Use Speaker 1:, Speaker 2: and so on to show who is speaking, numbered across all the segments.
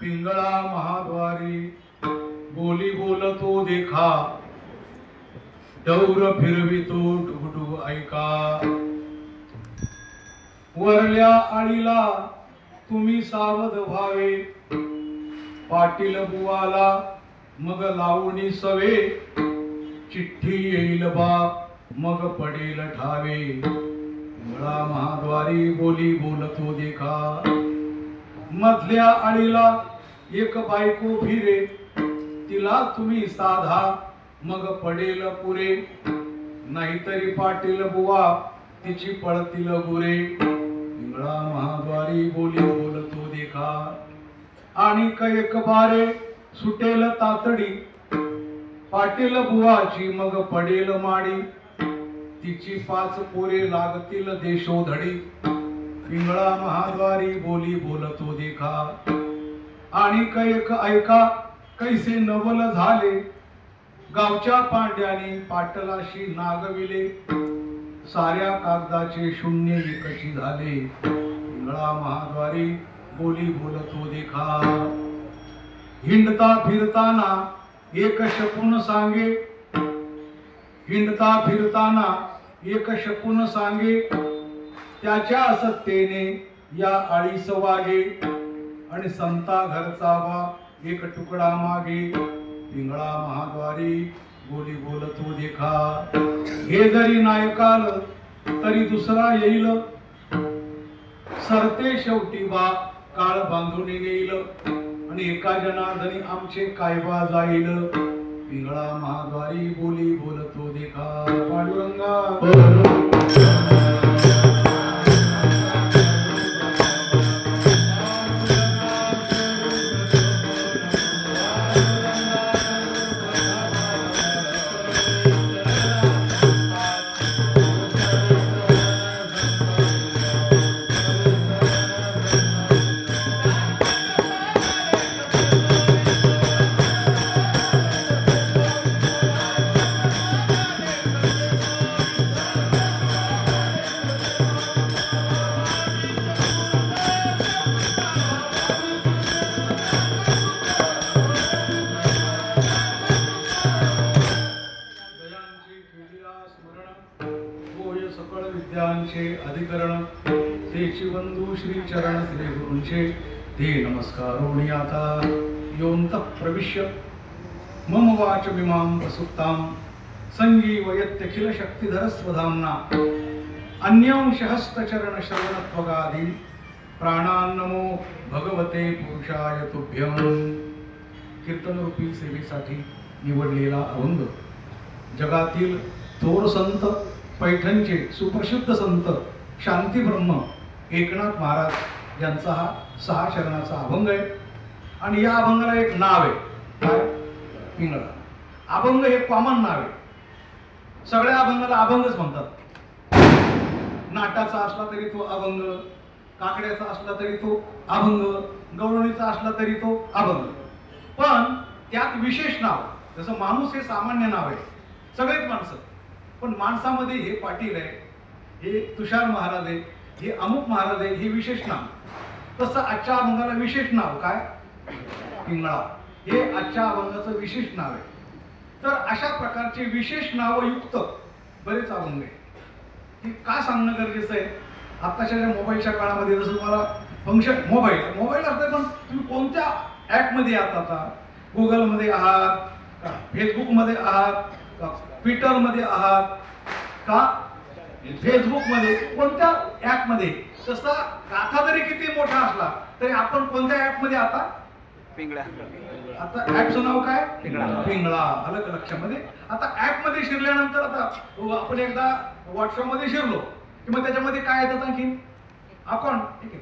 Speaker 1: पिंगळा महाद्वारी बोली बोलतो देखा, डौर फिरवितो डुगडुग ऐका। वरल्या आळीला तुम्ही सावध व्हावे, पाटील बुवाला मग लावणी सवे। चिठ्ठी येईल बा मग पडेल ठावे, पिंगळा महाद्वारी बोली बोलतो देखा। मधल्या आळीला एक बायको फिरे, तिला तुम्ही साधा मग पडेल पुरे। नाहीतरी पाटील बुवा तिची पळतील गुरे, पिंगळा महाद्वारी बोली बोलतो देखा। आणि एक बारे सुटेल तातडी, पाटील बुवाची मग पडेल माडी। तिची 5 पोरे लागतील देशोधडी, पिंगळा महाद्वारी बोली बोलतो देखा। आणि एक ऐका कैसे नवल झाले, गावच्या पांड्याने पाटलाशी नागविले। साऱ्या कागदाचे शून्य एकची झाले, पिंगळा महाद्वारी बोली बोलतो देखा। हिंडता फिरताना एक शकुन सांगे, हिंडता फिरताना एक शकुन सांगे। त्याच्या सत्तेने या आळीस वागे, आणि संता घरचा वा एक तुकडा मागे, पिंगळा महाद्वारी बोली बोलतो देखा। हे जरी नायकाल तरी दुसरा येईल, सरते शेवटी बा काळ बांधून येईल। आणि एका जनार्दनी आमचे कायबा जाईल, पिंगळा महाद्वारी बोली बोलतो देखा। पांडुरंगा अधिकरण तेची बंधू श्री चरण श्री गुरूंचे ते नमस्कारोणी आता। योऽन्तः प्रविश्य मम वाचमिमां प्रसुप्तां संजीवयत्यखिल शक्तिधर स्वधाम्ना। अन्यांशहस्तचरण श्रवणत्वगादीन् प्राणान्नमो भगवते पुरुषाय तुभ्यं। कीर्तनरूपी सेवेसाठी निवडलेला अभंग जगातील थोर संत पैठणचे सुप्रसिद्ध संत शांतीब्रह्म एकनाथ महाराज यांचा हा 6 चरणाचा अभंग आहे। आणि या अभंगाला एक नाव आहे, काय? पिंगळा। अभंग हे कॉमन नाव आहे, सगळ्या अभंगाला अभंगच म्हणतात। नाटाचा असला तरी तो अभंग, काकड्याचा असला तरी तो अभंग, गवळणीचा असला तरी तो अभंग। पण त्यात विशेष नाव, जसं माणूस हे सामान्य नाव आहे, सगळेच माणसं, पण माणसामध्ये हे पाटील आहे, हे तुषार महाराज आहे, हे अमुक महाराज आहे, हे विशेष नाव। तसं आजच्या अभंगाला विशेष नाव काय? पिंगळा हे आजच्या अभंगाचं विशेष नाव आहे। तर अशा प्रकारचे विशेष नावयुक्त बरेच अभंग आहे, की का सांगणं गरजेचं आहे? आताच्या ज्या मोबाईलच्या काळामध्ये जसं तुम्हाला फंक्शन मोबाईल असते, पण तुम्ही कोणत्या ॲपमध्ये आहात? आता गुगलमध्ये आहात का, फेसबुकमध्ये आहात का, ट्विटरमध्ये आहात का, फेसबुकमध्ये, कोणत्या ॲपमध्ये? तसा गाथा जरी किती मोठा असला तरी आपण कोणत्या ॲपमध्ये आता?
Speaker 2: पिंगळा।
Speaker 1: आता ॲपचं नाव काय? पिंगळा। आलं का लक्षामध्ये? आता ॲपमध्ये शिरल्यानंतर आता आपण एकदा व्हॉट्सअपमध्ये शिरलो की मग त्याच्यामध्ये काय येतात आणखी? आपण ठीक आहे,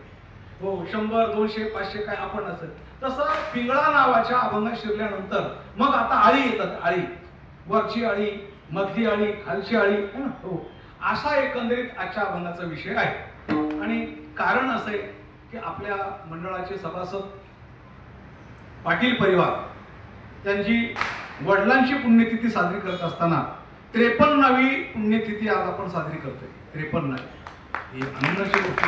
Speaker 1: हो 100, 200, 500 काय आपण असेल तसं पिंगळा नावाच्या अभंगात शिरल्यानंतर मग आता आळी येतात। आळी, वरची आळी, मधली आळी, खालची आळी है ना, हो असा एकंदरीत आजच्या अभंगाचा विषय आहे। आणि कारण असं आहे की आपल्या मंडळाचे सभासद पाटील परिवार त्यांची वडिलांची पुण्यतिथी साजरी करत असताना 53वी पुण्यतिथी आज आपण साजरी करतोय। 53 ही आनंदाची गोष्ट।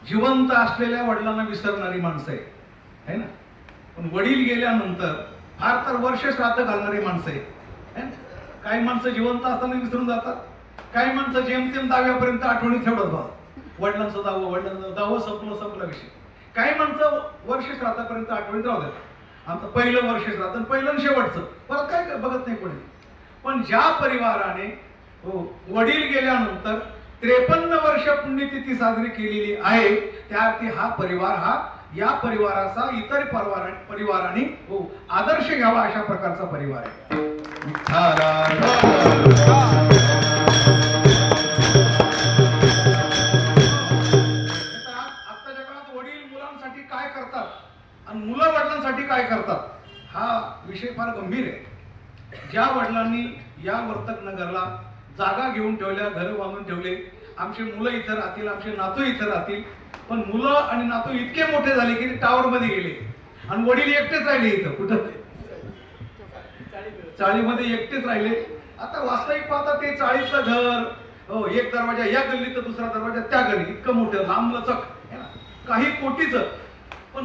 Speaker 1: जिवंत असलेल्या वडिलांना विसरणारी माणसं आहे ना. पण वडील गेल्यानंतर फार तर वर्ष श्राद्ध घालणारी माणसं आहे ना. काही माणसं जिवंत असताना विसरून जातात, काही माणसं जेमतेम दहाव्यापर्यंत आठवणी ठेवतात बा, वडिलांचं दहावं संपला विषय. काही माणसं वर्ष श्राद्धापर्यंत आठवणीत राहू देतात. आमचं पहिलं वर्ष श्राद्ध आणि पहिलं आणि शेवटचं परत काय बघत नाही कोणी. पण ज्या परिवाराने वडील गेल्यानंतर 53 वर्ष पुण्यतिथी साजरी केलेली आहे, त्याअर्थी हा परिवार हा या परिवाराचा इतर परिवाराने आदर्श घ्यावा अशा प्रकारचा परिवार आहे. आजच्या जगात वडील मुलांसाठी काय करतात आणि मुलं वडिलांसाठी काय करतात हा विषय फार गंभीर आहे. ज्या वडिलांनी या वर्तक नगरला जागा घेऊन ठेवल्या, घर बांधून ठेवले, आमचे मुलं इथं राहतील, आमचे नातू इथं राहतील, पण मुलं आणि नातू इतके मोठे झाले की टावर मध्ये गेले आणि वडील एकटेच राहिले इथं. कुठं चाळीमध्ये एकटेच राहिले. आता वास्तविक पाहता ते चाळीचं घर, एक दरवाजा या गल्लीत तर दुसरा दरवाजा त्या गल्लीत, इतकं मोठं लांब लचक काही कोटीचं. पण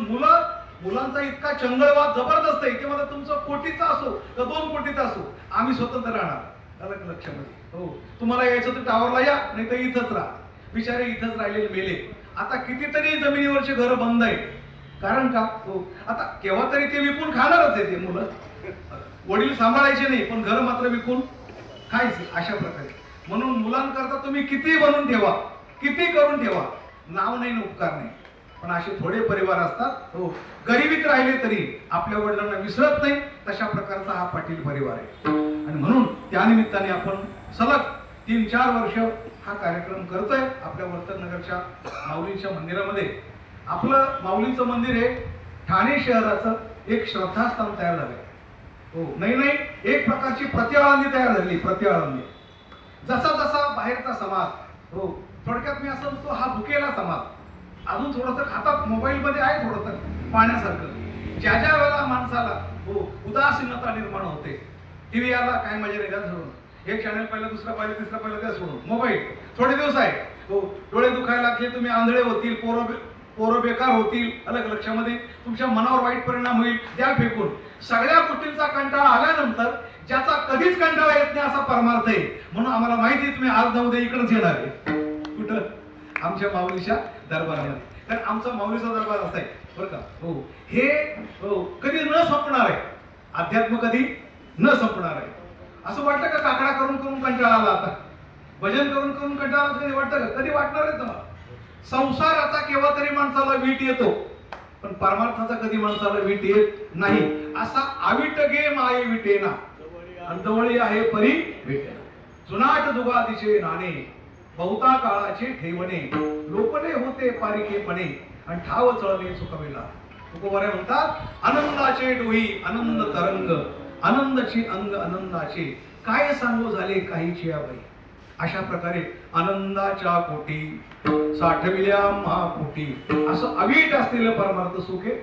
Speaker 1: मुलांचा इतका चंगळवाद जबरदस्त आहे की मला तुमचं कोटीचा असो का 2 कोटीचा असो, आम्ही स्वतंत्र राहणार. अलग लक्षामध्ये तुम्हाला यायचं तर टावरला या, नाही तर इथंच राहा. बिचारे इथंच राहिलेले मेले. आता कितीतरी जमिनीवरचे घर बंद आहे. कारण का आता केव्हा तरी ते विकून खाणारच आहे ते मुलं. वडील सांभाळायचे नाही पण घर मात्र विकून खायचे अशा प्रकारे. म्हणून मुलांकरता तुम्ही किती बनवून ठेवा, किती करून ठेवा, नाव नाही उपकार नाही, पण असे थोडे परिवार असतात गरिबीत राहिले तरी आपल्या वडिलांना विसरत नाही. तशा प्रकारचा हा पाटील परिवार आहे. आणि म्हणून त्यानिमित्ताने आपण सलग 3-4 वर्ष हा कार्यक्रम करतोय आपल्या वर्तक नगरच्या माऊलींच्या मंदिरामध्ये. आपलं माऊलींचं मंदिर हे ठाणे शहराचं एक श्रद्धास्थान तयार झालंय. नाही एक प्रकारची प्रतिआळंदी तयार झाली. प्रतिआळंदी जसा जसा बाहेरचा समाज थोडक्यात मी असं म्हणतो हा भुकेला समाज अजून थोडंसं खातात, मोबाईल मध्ये आहे थोडंसं पाण्यासारखं. ज्या वेळेला माणसाला उदासीनता निर्माण होते, टीव्ही आला काय मजा नाही, त्या सोडून एक चॅनल पाहिलं, दुसरा पाहिलं, तिसरा पाहिलं, त्या सोडून मोबाईल. थोडे दिवस आहे डोळे दुखायला लागले, तुम्ही आंधळे होतील, पोरं बेकार होतील, अलग लक्षामध्ये तुमच्या मनावर वाईट परिणाम होईल, द्या फेकून. सगळ्या गोष्टींचा कंटाळा आल्यानंतर ज्याचा कधीच कंटाळा येत नाही असा परमार्थ आहे. म्हणून आम्हाला माहिती आहे तुम्ही आज न उद्या इकडेच येणार आहे. कुठं? आमच्या माऊलीच्या दरबारामध्ये. कारण आमचा माऊलीचा दरबार असा आहे बरं का. हे कधी न संपणार आहे. अध्यात्म कधी न संपणार आहे. असं वाटतं का काकडा करून करून कंटाळा आला, आता भजन करून करून कंटाळा कधी वाटतं का? कधी वाटणार आहे तुम्हाला? संसाराचा केव्हा तरी माणसाला वीट येतो, पण परमार्थाचा कधी माणसाला वीट येत नाही. असा आविट गे माये विटेना अंतवळी आहे परी भेटेना. जुनाट जुगादिशे नाणे बहुता काळाचे ठेवणे, लोपणे होते पारिकेपणे आणि ठाव चळले चुकवेला. तुकोबारे म्हणतात आनंदाचे डोही आनंद तरंग, आनंदाची अंग आनंदाचे काय सांगू झाले काहीची बाई. अशा प्रकारे आनंदाच्या कोटी साठविल्या महाकोटी असं अवीट असलेलं परमार्थ सुख आहे.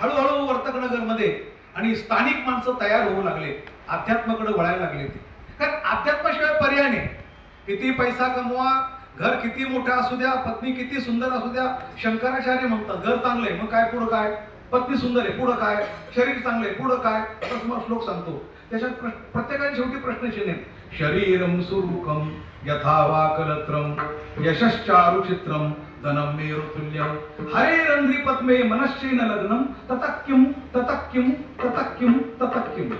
Speaker 1: हळूहळू वर्तक नगर मध्ये आणि स्थानिक माणसं तयार होऊ लागले, अध्यात्माकडे वळायला लागले. कारण अध्यात्माशिवाय पर्याय नाही. किती पैसा कमवा, घर किती मोठं असू द्या, पत्नी किती सुंदर असू द्या, शंकराचार्य म्हणतात घर चांगलंय मग काय पुढं काय, पत्नी सुंदर आहे पुढं काय, शरीर चांगलंय पुढं काय, असं तुम्हाला श्लोक सांगतो. त्याच्यात प्रत्येकाने शेवटी प्रश्नचिन्ह आहे. शरीरम सुरुकम यथा वा कलत्रम यशश्चारुचित्रम धनम मेरुतुल्यम हरेरंध्री पद्मे मनश्चेन लग्नम ततक्किम ततक्किम ततक्किम ततक्किम.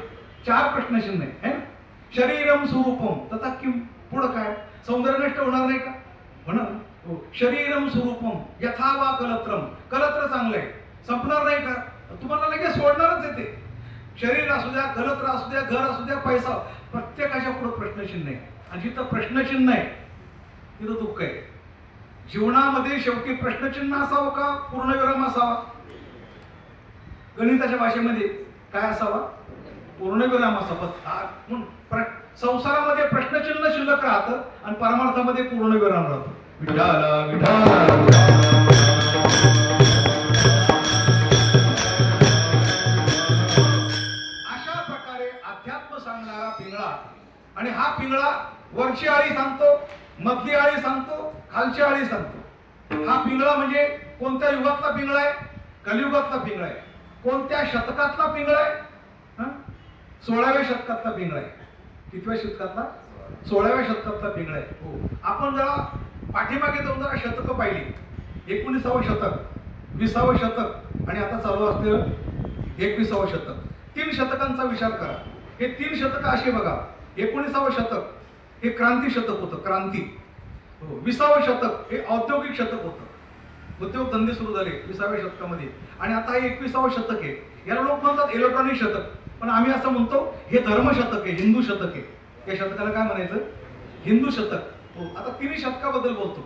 Speaker 1: 4 प्रश्नचिन्ह आहे. शरीरम स्वरूपम ततक्किम पुढं काय, सौंदर्य नष्ट होणार नाही का? म्हणून शरीरम स्वरूपम यथा वा कलत्रम, कलत्र चांगलंय संपणार नाही का? तुम्हाला लगेच सोडणारच आहे ते. शरीर असू द्या, कलत्र असू द्या, घर असू द्या, पैसा, प्रत्येकाच्या पुढे प्रश्नचिन्ह आहे. आणि जिथं प्रश्नचिन्ह आहे तिथं दुःख आहे. जीवनामध्ये शेवटी प्रश्नचिन्ह असावं का पूर्णविराम असावा? गणिताच्या भाषेमध्ये काय असावा? पूर्णविराम असावा. संसारामध्ये प्रश्नचिन्ह शिल्लक राहतं आणि परमार्थामध्ये पूर्णविराम राहतो. विठाला विठाला. अशा प्रकारे अध्यात्म सांगणारा पिंगळा. आणि हा पिंगळा वरची आळी सांगतो, मधली आळी सांगतो, खालची आळी सांगतो. हा पिंगळा म्हणजे कोणत्या युगातला पिंगळा आहे? कलियुगातला पिंगळा आहे. कोणत्या शतकातला पिंगळा आहे? 16व्या शतकातला पिंगळा आहे. कितव्या शतकातला? 16व्या शतकातला पिंगळा आहे. हो, आपण जरा पाठीमागे जाऊन जरा शतकं पाहिली. 19वे शतक, 20वे शतक आणि आता चालू असलेलं 21वे शतक. 3 शतकांचा विचार करा. हे 3 शतक असे बघा. 19वे शतक हे क्रांती शतक होतं, क्रांती. 20वे शतक हे औद्योगिक शतक होतं. उद्योग धंदे सुरू झाले 20व्या शतकामध्ये. आणि आता हे 21वे शतक आहे. याला लोक म्हणतात इलेक्ट्रॉनिक शतक, पण आम्ही असं म्हणतो हे धर्म शतक आहे, हिंदू शतक आहे. या शतकाला काय म्हणायचं? हिंदू शतक. हो, आता 3 शतकाबद्दल बोलतो.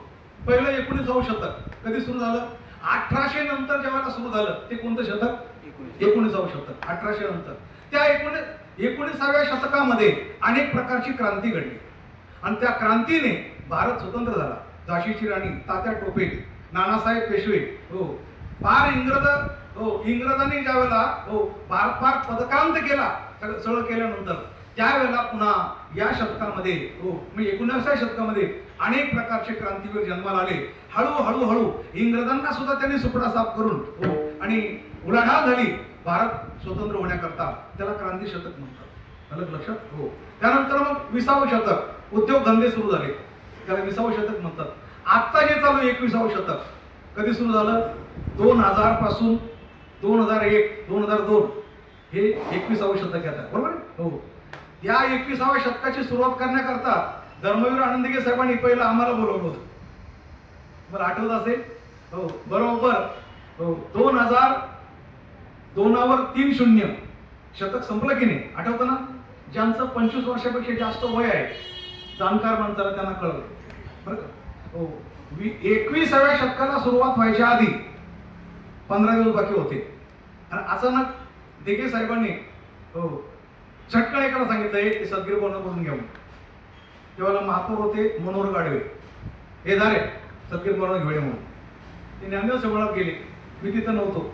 Speaker 1: पहिलं 19वे शतक कधी सुरू झालं? 1800 नंतर जेव्हा सुरू झालं ते कोणतं शतक? 19वे शतक. 1800 नंतर त्या 19व्या शतकामध्ये अनेक प्रकारची क्रांती घडली आणि त्या क्रांतीने भारत स्वतंत्र झाला. झाशीची राणी, तात्या टोपे, नानासाहेब पेशवे, हो, फार इंग्रजांनी ज्यावेळेला भारत फार पदक्रांत केला, सगळं केल्यानंतर त्यावेळेला पुन्हा या शतकामध्ये म्हणजे 19व्या शतकामध्ये अनेक प्रकारचे क्रांतीवीर जन्माला आले. हळूहळू इंग्रजांना सुद्धा त्यांनी सुपडा साफ करून आणि उलाढाल झाली भारत स्वतंत्र होण्याकरता. त्याला क्रांती शतक म्हणतात. अलग लक्षात? हो. त्यानंतर मग 20वे शतक, उद्योग धंदे सुरू झाले, त्याला 20वे शतक म्हणतात. आता जे चालू 21वे शतक कधी सुरू झालं? 2000 पासून 2001, 2002 हे 21वे शतक येतात, बरोबर? हो. या 21व्या शतकाची सुरुवात करण्याकरता धर्मवीर आनंदगे साहेबांनी पहिलं आम्हाला बोलवलं होतं. बरं, आठवत असेल? हो, बरोबर. हो, 2002वर 30 शतक संपलं की नाही? आठवतं ना? ज्यांचं 25 वर्षापेक्षा जास्त वय आहे, जाणकार माणसाला त्यांना कळलं, बरं का? हो, 21व्या शतकाला सुरुवात व्हायच्या आधी 15 दिवस बाकी होते आणि अचानक दिघे साहेबांनी झटकन एकाला सांगितलं ते सदगीर बोलणं करून घेऊन. तेव्हा महापौर होते मनोहर गाडवे. हे झाले सदगीर बोलणं घेऊन म्हणून ते ज्ञानदेव समाजात गेले. मी तिथं नव्हतो,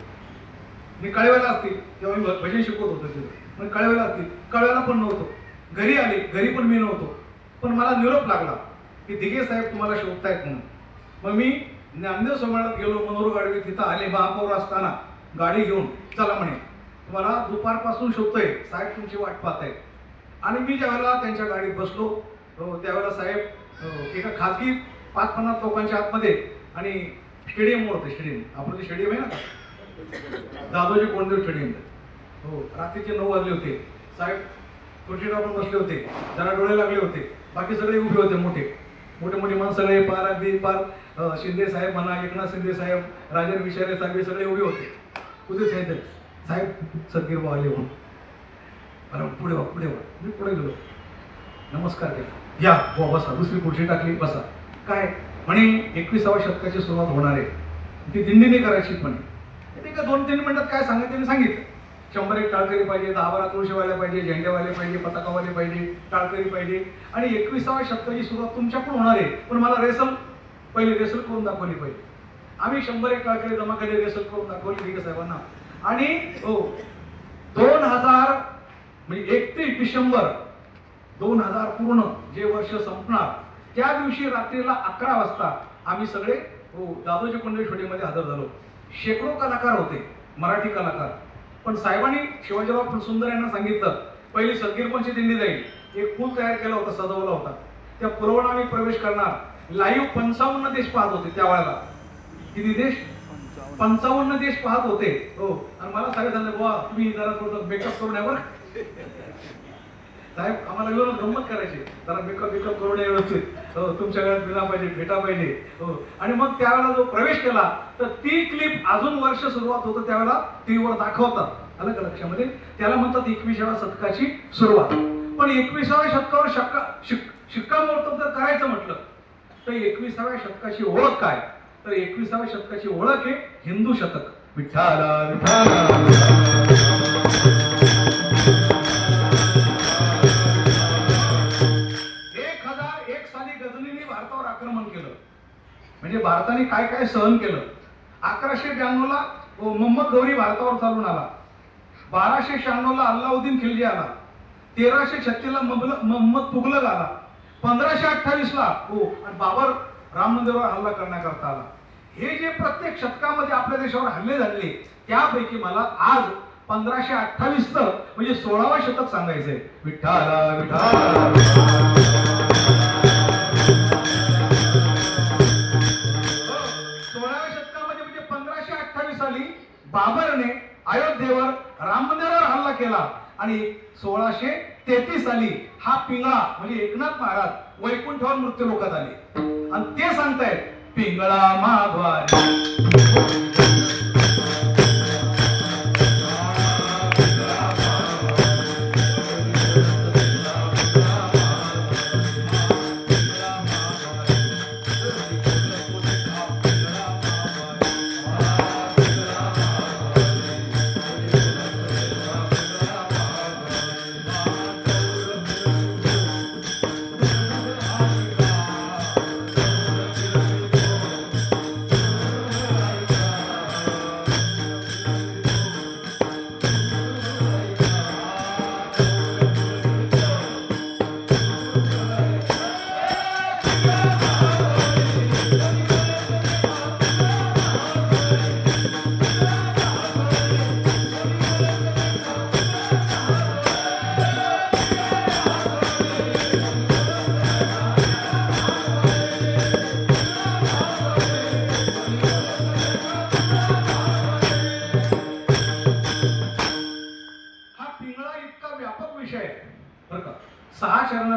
Speaker 1: मी कळव्याला असतील तेव्हा मी भजन शिकवत होतो तिथं. मग कळव्याला असतील, कळव्याला पण नव्हतो. घरी आले, घरी पण मी नव्हतो. पण मला निरोप लागला की दिघे साहेब तुम्हाला शोधतायत म्हणून. मग मी ज्ञानदेव समाजात गेलो. मनोहर गाडवे तिथं आले महापौर असताना गाडी घेऊन. चला म्हणे, तुम्हाला दुपारपासून शोधतोय, साहेब तुमची वाट पाहताय. आणि मी ज्यावेळेला त्यांच्या गाडीत बसलो त्यावेळेला साहेब एका खाजगी 50-50 लोकांच्या आतमध्ये आणि स्टेडियम होतं. स्टेडियम आपलं जे स्टेडियम आहे ना, दादोजी कोंडदेव स्टेडियम. हो, रात्रीचे 9 वाजले होते. साहेब खुर्चीवर पण बसले होते, जरा डोळे लागले होते. बाकी सगळे उभे होते, मोठे माणसं सगळे, पार अगदी पार शिंदे साहेब म्हणा, एकनाथ शिंदे साहेब, राजेंद्र विचारे साहेब, हे सगळे उभे होते. कुठे साहेब सदगीर भाऊ आले म्हणून. अरे पुढे वा. मी पुढे गेलो, नमस्कार केला. या बुवा बसा. दुसरी खुर्ची टाकली, बसा. काय म्हणे 21व्या शतकाची सुरुवात होणार आहे, ती दिंडीने करायची म्हणे. ते का 2-3 मिनिटात काय सांगितलं त्यांनी सांगितलं. 100 टाळकरी पाहिजे, 10-12 तुळशीवाले पाहिजे, झेंडेवाले पाहिजे, पताकावाले पाहिजे, टाळकरी पाहिजे. आणि 21व्या शतकाची सुरुवात तुमच्याकडून होणार आहे, पण मला पहिले रेसल करून दाखवली पाहिजे. आम्ही 100 टाळकरी जमा केले, रेसल करून दाखवली दिघे साहेबांना. आणि 2000 म्हणजे 31 डिसेंबर 2000 पूर्ण जे वर्ष संपणार त्या दिवशी रात्रीला 11 वाजता आम्ही सगळे दादोजी कोंडदेव स्टेडियममध्ये हजर झालो. शेकडो कलाकार होते, मराठी कलाकार. पण साहेबांनी शिवाजीराव सुंदर यांना सांगितलं पहिली सदगीरपंची दिंडी जाईल. एक पूल तयार केला होता, सजवला होता. त्या पुलावर आम्ही प्रवेश करणार. लाईव्ह 55 देश पाहत होते त्यावेळेला. किती देश? 55 देश पाहत होते. हो, आणि मला सांगितलं बुवा तुम्ही जरा थोडं मेकअप करून यावर. साहेब आम्हाला व्यवस्थित गंमत करायची, जरा मेकअप करून या व्यवस्थित. हो, तुमच्या घरात बिना पाहिजे, भेटा पाहिजे. हो, आणि मग त्यावेळेला जो प्रवेश केला तर ती क्लिप अजून वर्ष सुरुवात होतं त्यावेळेला टीव्हीवर दाखवतात. अलग लक्षामध्ये त्याला म्हणतात 21व्या शतकाची सुरुवात. पण 21व्या शतकावर शिक्कामोर्तब जर करायचं म्हटलं तर 21व्या शतकाची ओळख काय? तर 21व्या शतकाची ओळख आहे हिंदू शतक. विठ्ठला विठ्ठला 1001 साली गझनीने भारतावर आक्रमण केलं. म्हणजे भारताने काय काय सहन केलं. 1192 ला मोहम्मद गौरी भारतावर चालून आला. 1296 ला अल्लाउद्दीन खिलजी आला. 1336 ला मोहम्मद तुगलक आला. 1528 ला आणि बाबर राम मंदिरावर हल्ला करण्याकरता आला. हे जे प्रत्येक शतकामध्ये आपल्या देशावर हल्ले झाले त्यापैकी मला आज 1528 म्हणजे 16वा शतक सांगायचंय. विठ्ठला विठ्ठला 16व्या शतकामध्ये म्हणजे 1528 साली बाबरने अयोध्येवर राम मंदिरावर हल्ला केला आणि 1633 साली हा पिंगळा म्हणजे एकनाथ महाराज वैकुंठावर मृत्यू लोकात आले आणि ते सांगतायत पिंगळा माघवारी.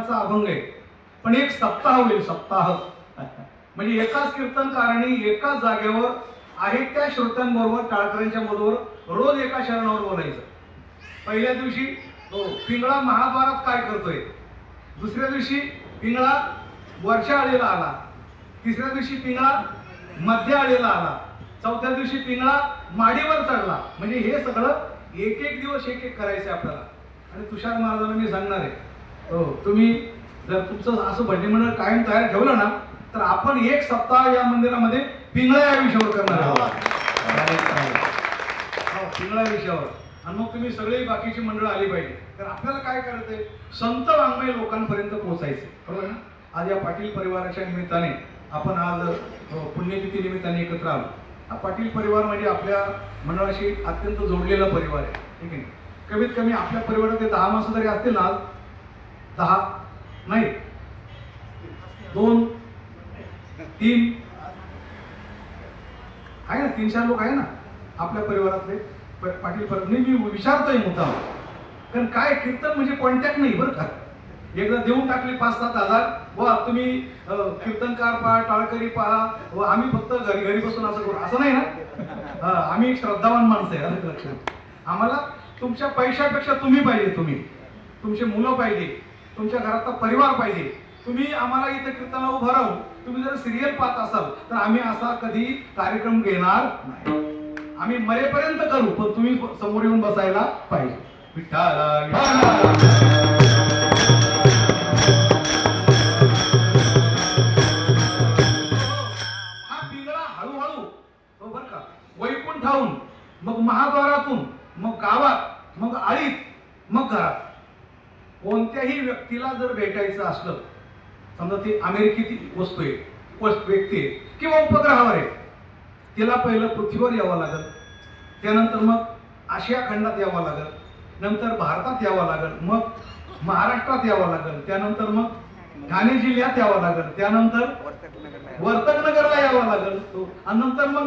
Speaker 1: अभंग आहे पण एक सप्ताह होईल. सप्ताह म्हणजे एकाच कीर्तनकारांनी एकाच जागेवर आहे त्या श्रोत्यांबरोबर टाळकऱ्यांच्या बरोबर रोज एका शरणावर बोलायचं. पहिल्या दिवशी पिंगळा महाद्वारात काय करतोय, दुसऱ्या दिवशी पिंगळा वरच्या आळीला आला, तिसऱ्या दिवशी पिंगळा मध्य आळीला आला, चौथ्या दिवशी पिंगळा माडीवर चढला. म्हणजे हे सगळं एक एक दिवस एक एक करायचं आपल्याला. आणि तुषार महाराजांना मी सांगणार आहे, तुम्ही जर तुमचं असं भजनी मंडळ कायम तयार ठेवलं ना तर आपण एक सप्ताह या मंदिरामध्ये पिंगळा या विषयावर करणार आहोत. पिंगळा विषयावर. आणि मग तुम्ही सगळे बाकीची मंडळ आली पाहिजे. तर आपल्याला काय करायचंय, संत वाङ्मय लोकांपर्यंत पोहोचायचे, बरोबर ना. आज या पाटील परिवाराच्या निमित्ताने आपण आज पुण्यतिथी निमित्ताने एकत्र आलो. हा पाटील परिवार म्हणजे आपल्या मंडळाशी अत्यंत जोडलेला परिवार आहे, ठीक आहे. कमीत कमी आपल्या परिवारात 10 माणसं तरी असतील ना. 10 नाही, 2 3 आहे ना, 3-4 लोक आहे ना आपल्या परिवारातले पाटील परिवार. मी विचारतोय मुद्दा, कारण काय कीर्तन म्हणजे कॉन्टॅक्ट नाही बरं का. एकदा देऊन टाकले 5-7 हजार, वा तुम्ही कीर्तनकार पहा, टाळकरी पहा, व आम्ही फक्त घरी घरी बसून असं करू असं नाही ना. आम्ही श्रद्धावान माणसं आहे लक्षात. आम्हाला तुमच्या पैशापेक्षा तुम्ही पाहिजे, तुमचे मुलं पाहिजे, तुमच्या घरातला परिवार पाहिजे. तुम्ही आम्हाला इथे कीर्तनाला उभं राहून तुम्ही जर सिरियल पाहत असाल तर आम्ही असा कधी कार्यक्रम घेणार नाही. आम्ही मरेपर्यंत करू, पण तुम्ही समोर येऊन बसायला पाहिजे. विठ्ठला हा पिंगळा हळूहळू बरं का, वैकुंठाहून, मग महाद्वारातून, मग गावात, मग आळीत, मग घरात. कोणत्याही व्यक्तीला जर भेटायचं असलं, समजा ती अमेरिकेची वस्तू आहे, व्यक्ती आहे किंवा उपग्रहावर आहे, तिला पहिलं पृथ्वीवर यावं लागेल, त्यानंतर मग आशिया खंडात यावं लागेल, नंतर भारतात यावं लागेल, मग महाराष्ट्रात यावं लागेल, त्यानंतर मग ठाणे जिल्ह्यात यावं लागेल, त्यानंतर वर्तकनगरला यावं लागेल, आणि नंतर मग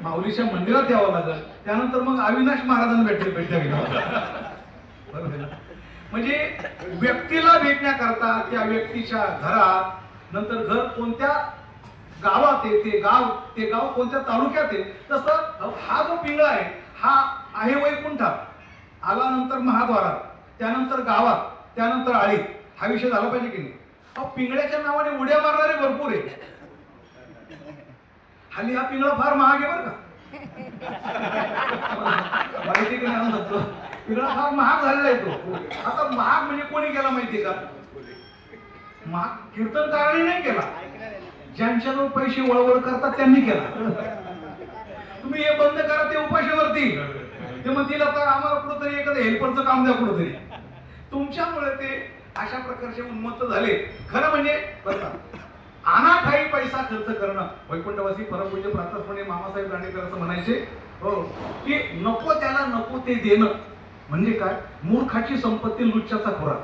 Speaker 1: माऊलीच्या मंदिरात यावं लागेल, त्यानंतर मग अविनाश महाराजांना भेटायला. बरोबर. म्हणजे व्यक्तीला भेटण्याकरता त्या व्यक्तीच्या घरात, नंतर घर कोणत्या गावात आहे, ते गाव कोणत्या तालुक्यात आहे, तसं हा जो पिंगळा आहे हा आहे वैकुंठात, आला नंतर महाद्वारात, त्यानंतर गावात, त्यानंतर आळीत. हा विषय झाला पाहिजे की नाही. पिंगळ्याच्या नावाने उड्या मारणारे भरपूर आहे. हल्ली हा पिंगळा फार महाग आहे बरं का. माहिती की नाही, पिंगळा फार महाग झालेला आहे तो. आता महाग म्हणजे कोणी केला माहिती का, महाग कीर्तनकारांनी नाही केला, ज्यांच्याजवळ पैसे वळवळ करतात त्यांनी केला. तुम्ही हे बंद करा, ते उपाशीवरती ते म्हणतील आता आम्हाला कुठंतरी एखादं हेल्परचं काम द्या कुठंतरी. तुमच्यामुळे ते अशा प्रकारचे उन्मत्त झाले. खरं म्हणजे बरं अनाठाई पैसा खर्च करणं. वैकुंठवासी परमपूज्य प्रातस्मरणीय मामासाहेब दांडेकर असं म्हणायचे हो की नको त्याला नको ते देणं म्हणजे काय, मूर्खाची संपत्ती लुच्च्याचा खुराक.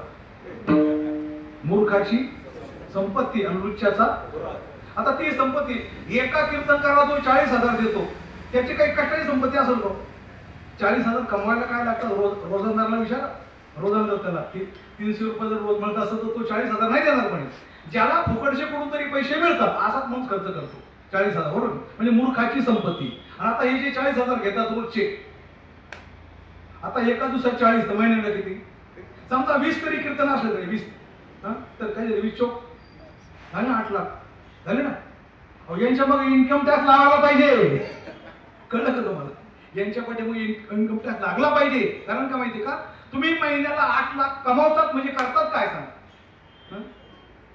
Speaker 1: मूर्खाची संपत्ती आणि लुच्च्याचा. आता ती संपत्ती एका कीर्तनकाराला जो 40,000 देतो त्याची काही कष्टाची संपत्ती असेल तो. 40,000 कमवायला काय लागतं, रोजंदारला विचारा. रोजंदार त्याला 300 रुपये जर रोज मिळत असेल तर तो 40,000 नाही देणार. पण ज्याला फुकटचे कुठून तरी पैसे मिळतात असाच मग खर्च करतो 40,000, बरोबर. म्हणजे मूर्खाची संपत्ती. आणि आता हे जे 40,000 घेतात रोजचे, आता एका दिवसात 40 तर महिन्याला किती, समजा 20 तरी कीर्तन असले तरी 20 तर काय 20 चोक झाले ना, 8 लाख झाले ना. यांच्या मग इन्कम टॅक्स लावायला पाहिजे. कळलं का तुम्हाला? यांच्या पाठीमागे इन्कम टॅक्स लागला पाहिजे. कारण का माहिती का, तुम्ही महिन्याला 8 लाख कमावतात म्हणजे करतात काय सांगा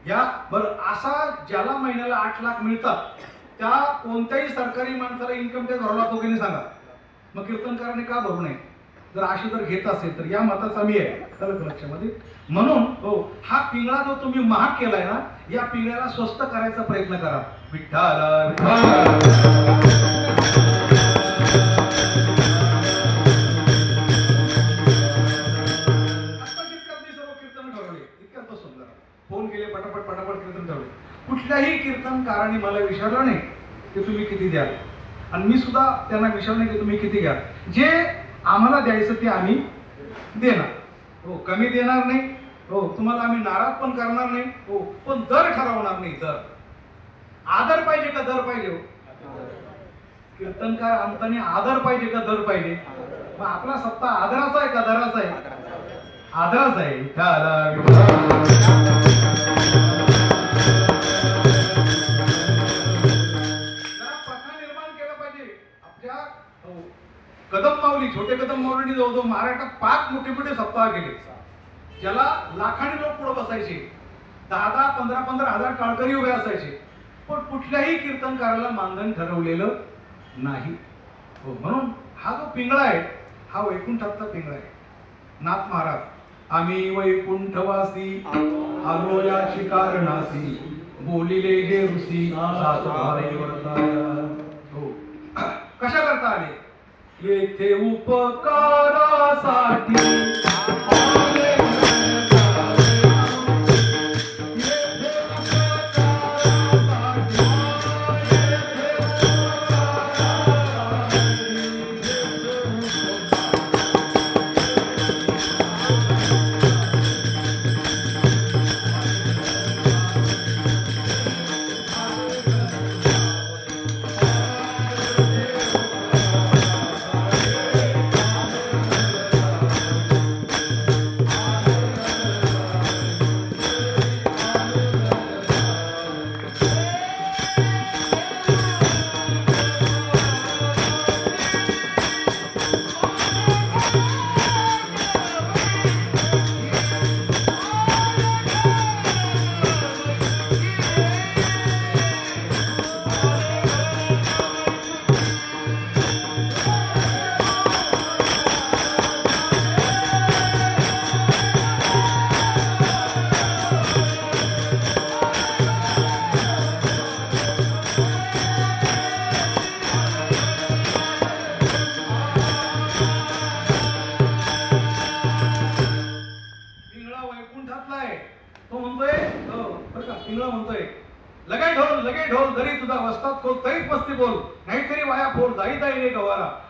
Speaker 1: या बरं. असा ज्याला महिन्याला 8 लाख मिळतात त्या कोणत्याही सरकारी माणसाला इन्कम टॅक्स भरावा लागतो की नाही सांगा. मग कीर्तनकाराने का भरू नये जर अशी जर घेत असेल तर. या मताचा मी आहे, कळलं लक्षामध्ये. म्हणून हो हा पिंगळा जो तुम्ही महाग केलाय ना, या पिंगळ्याला स्वस्त करायचा प्रयत्न करा. फोन केले पटापट कीर्तन ठरवले. कुठल्याही कीर्तनकाराने मला विचारलं नाही की तुम्ही किती द्याल, आणि मी सुद्धा त्यांना विचारलं नाही की तुम्ही किती घ्या. जे आम्हाला द्यायचं ते आम्ही देणार हो, कमी देणार नाही हो, तुम्हाला आम्ही नाराज पण करणार नाही हो, पण दर ठरवणार नाही. दर आदर पाहिजे का दर पाहिजे हो? कीर्तनकार आमताने आदर पाहिजे का दर पाहिजे? मग आपला सत्ता आदराचा आहे का दराचा आहे? आदराचा आहे. प्रथा निर्माण केला पाहिजे. आपल्या कदम माऊली, छोटे कदम माऊलींनी जवळजवळ महाराष्ट्रात 5 मोठे मोठे सप्ताह केले, ज्याला लाखांनी लोक पुढे बसायचे. 10,000 15,000 टाळकरी उभे असायचे, पण कुठल्याही कीर्तनकाराला मानधन ठरवलेलं नाही हो. म्हणून हा जो पिंगळा आहे हा वैकुंठातला पिंगळा आहे. नाथ महाराज, आम्ही वैकुंठवासी आलो या शिकारणासी, बोलिले जे ऋषी हो. कशा करता आले? येथे उपकारासाठी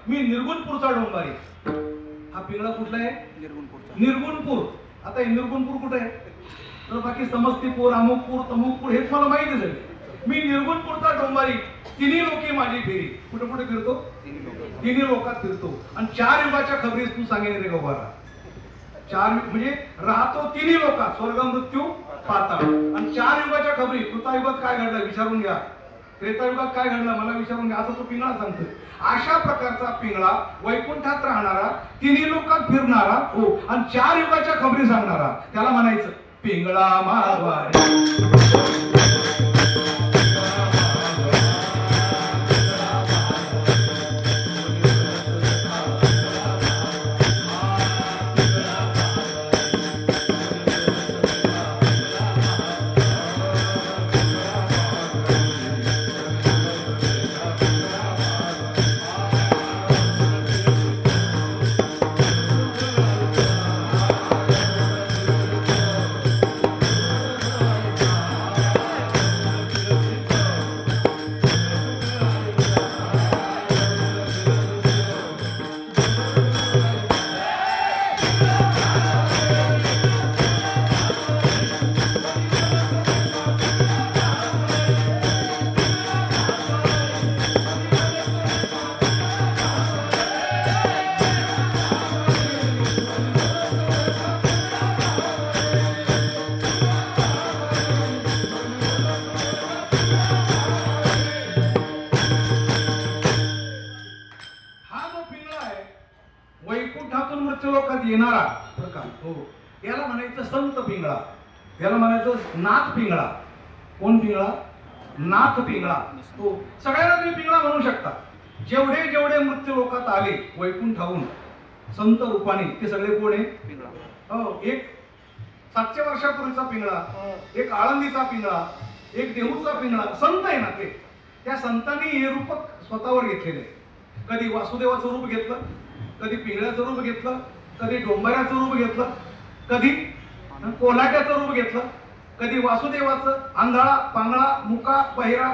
Speaker 1: मी निर्गुणपूरचा डोंबारी. हा पिंगळा कुठला आहे? निर्गुणपूर. आता निर्गुणपूर कुठे आहे? तर बाकी समस्तीपूर, अमुकपूर, तमुकपूर हेच मला माहितीच आहे. मी निर्गुणपूरचा डोंबारी. तिन्ही लोके माझी फेरी. कुठे कुठे फिरतो? तिन्ही लोकात फिरतो. आणि 4 युगाच्या खबरीस तू सांगेन रे गवारा. 4 म्हणजे राहतो तिन्ही लोकात, स्वर्ग मृत्यू पाताळ. आणि 4 युगाच्या खबरी. कृतायुगात काय घडलं विचारून घ्या, त्रेतायुगात काय घडलं मला विचारून घ्या, असं तो पिंगळा सांगतो. अशा प्रकारचा पिंगळा, वैकुंठात राहणारा, तिन्ही लोकात फिरणारा हो, आणि 4 युगाच्या खबरी सांगणारा, त्याला म्हणायचं पिंगळा मारवाडी. येणारा प्रकार हो याला म्हणायचं संत पिंगळा, याला म्हणायचं नाथ पिंगळा. कोण पिंगळा? नाथ पिंगळा. हो सगळ्यांना तुम्ही पिंगळा म्हणू शकता. जेवढे जेवढे मृत्यू लोकात आले वैकुंठाहून संत रूपाने ते सगळे कोण आहे? पिंगळा. हो एक 700 वर्षापूर्वीचा पिंगळा, एक आळंदीचा पिंगळा, एक देहूचा पिंगळा. संत आहे ना ते. त्या संतांनी हे रूप स्वतःवर घेतलेले. कधी वासुदेवाचं रूप घेतलं, कधी पिंगळ्याचं रूप घेतलं, कधी डोंबऱ्याचं रूप घेतलं, कधी कोल्हाट्याचं रूप घेतलं, कधी वासुदेवाचं आंधळा पांगळा मुका बहिरा.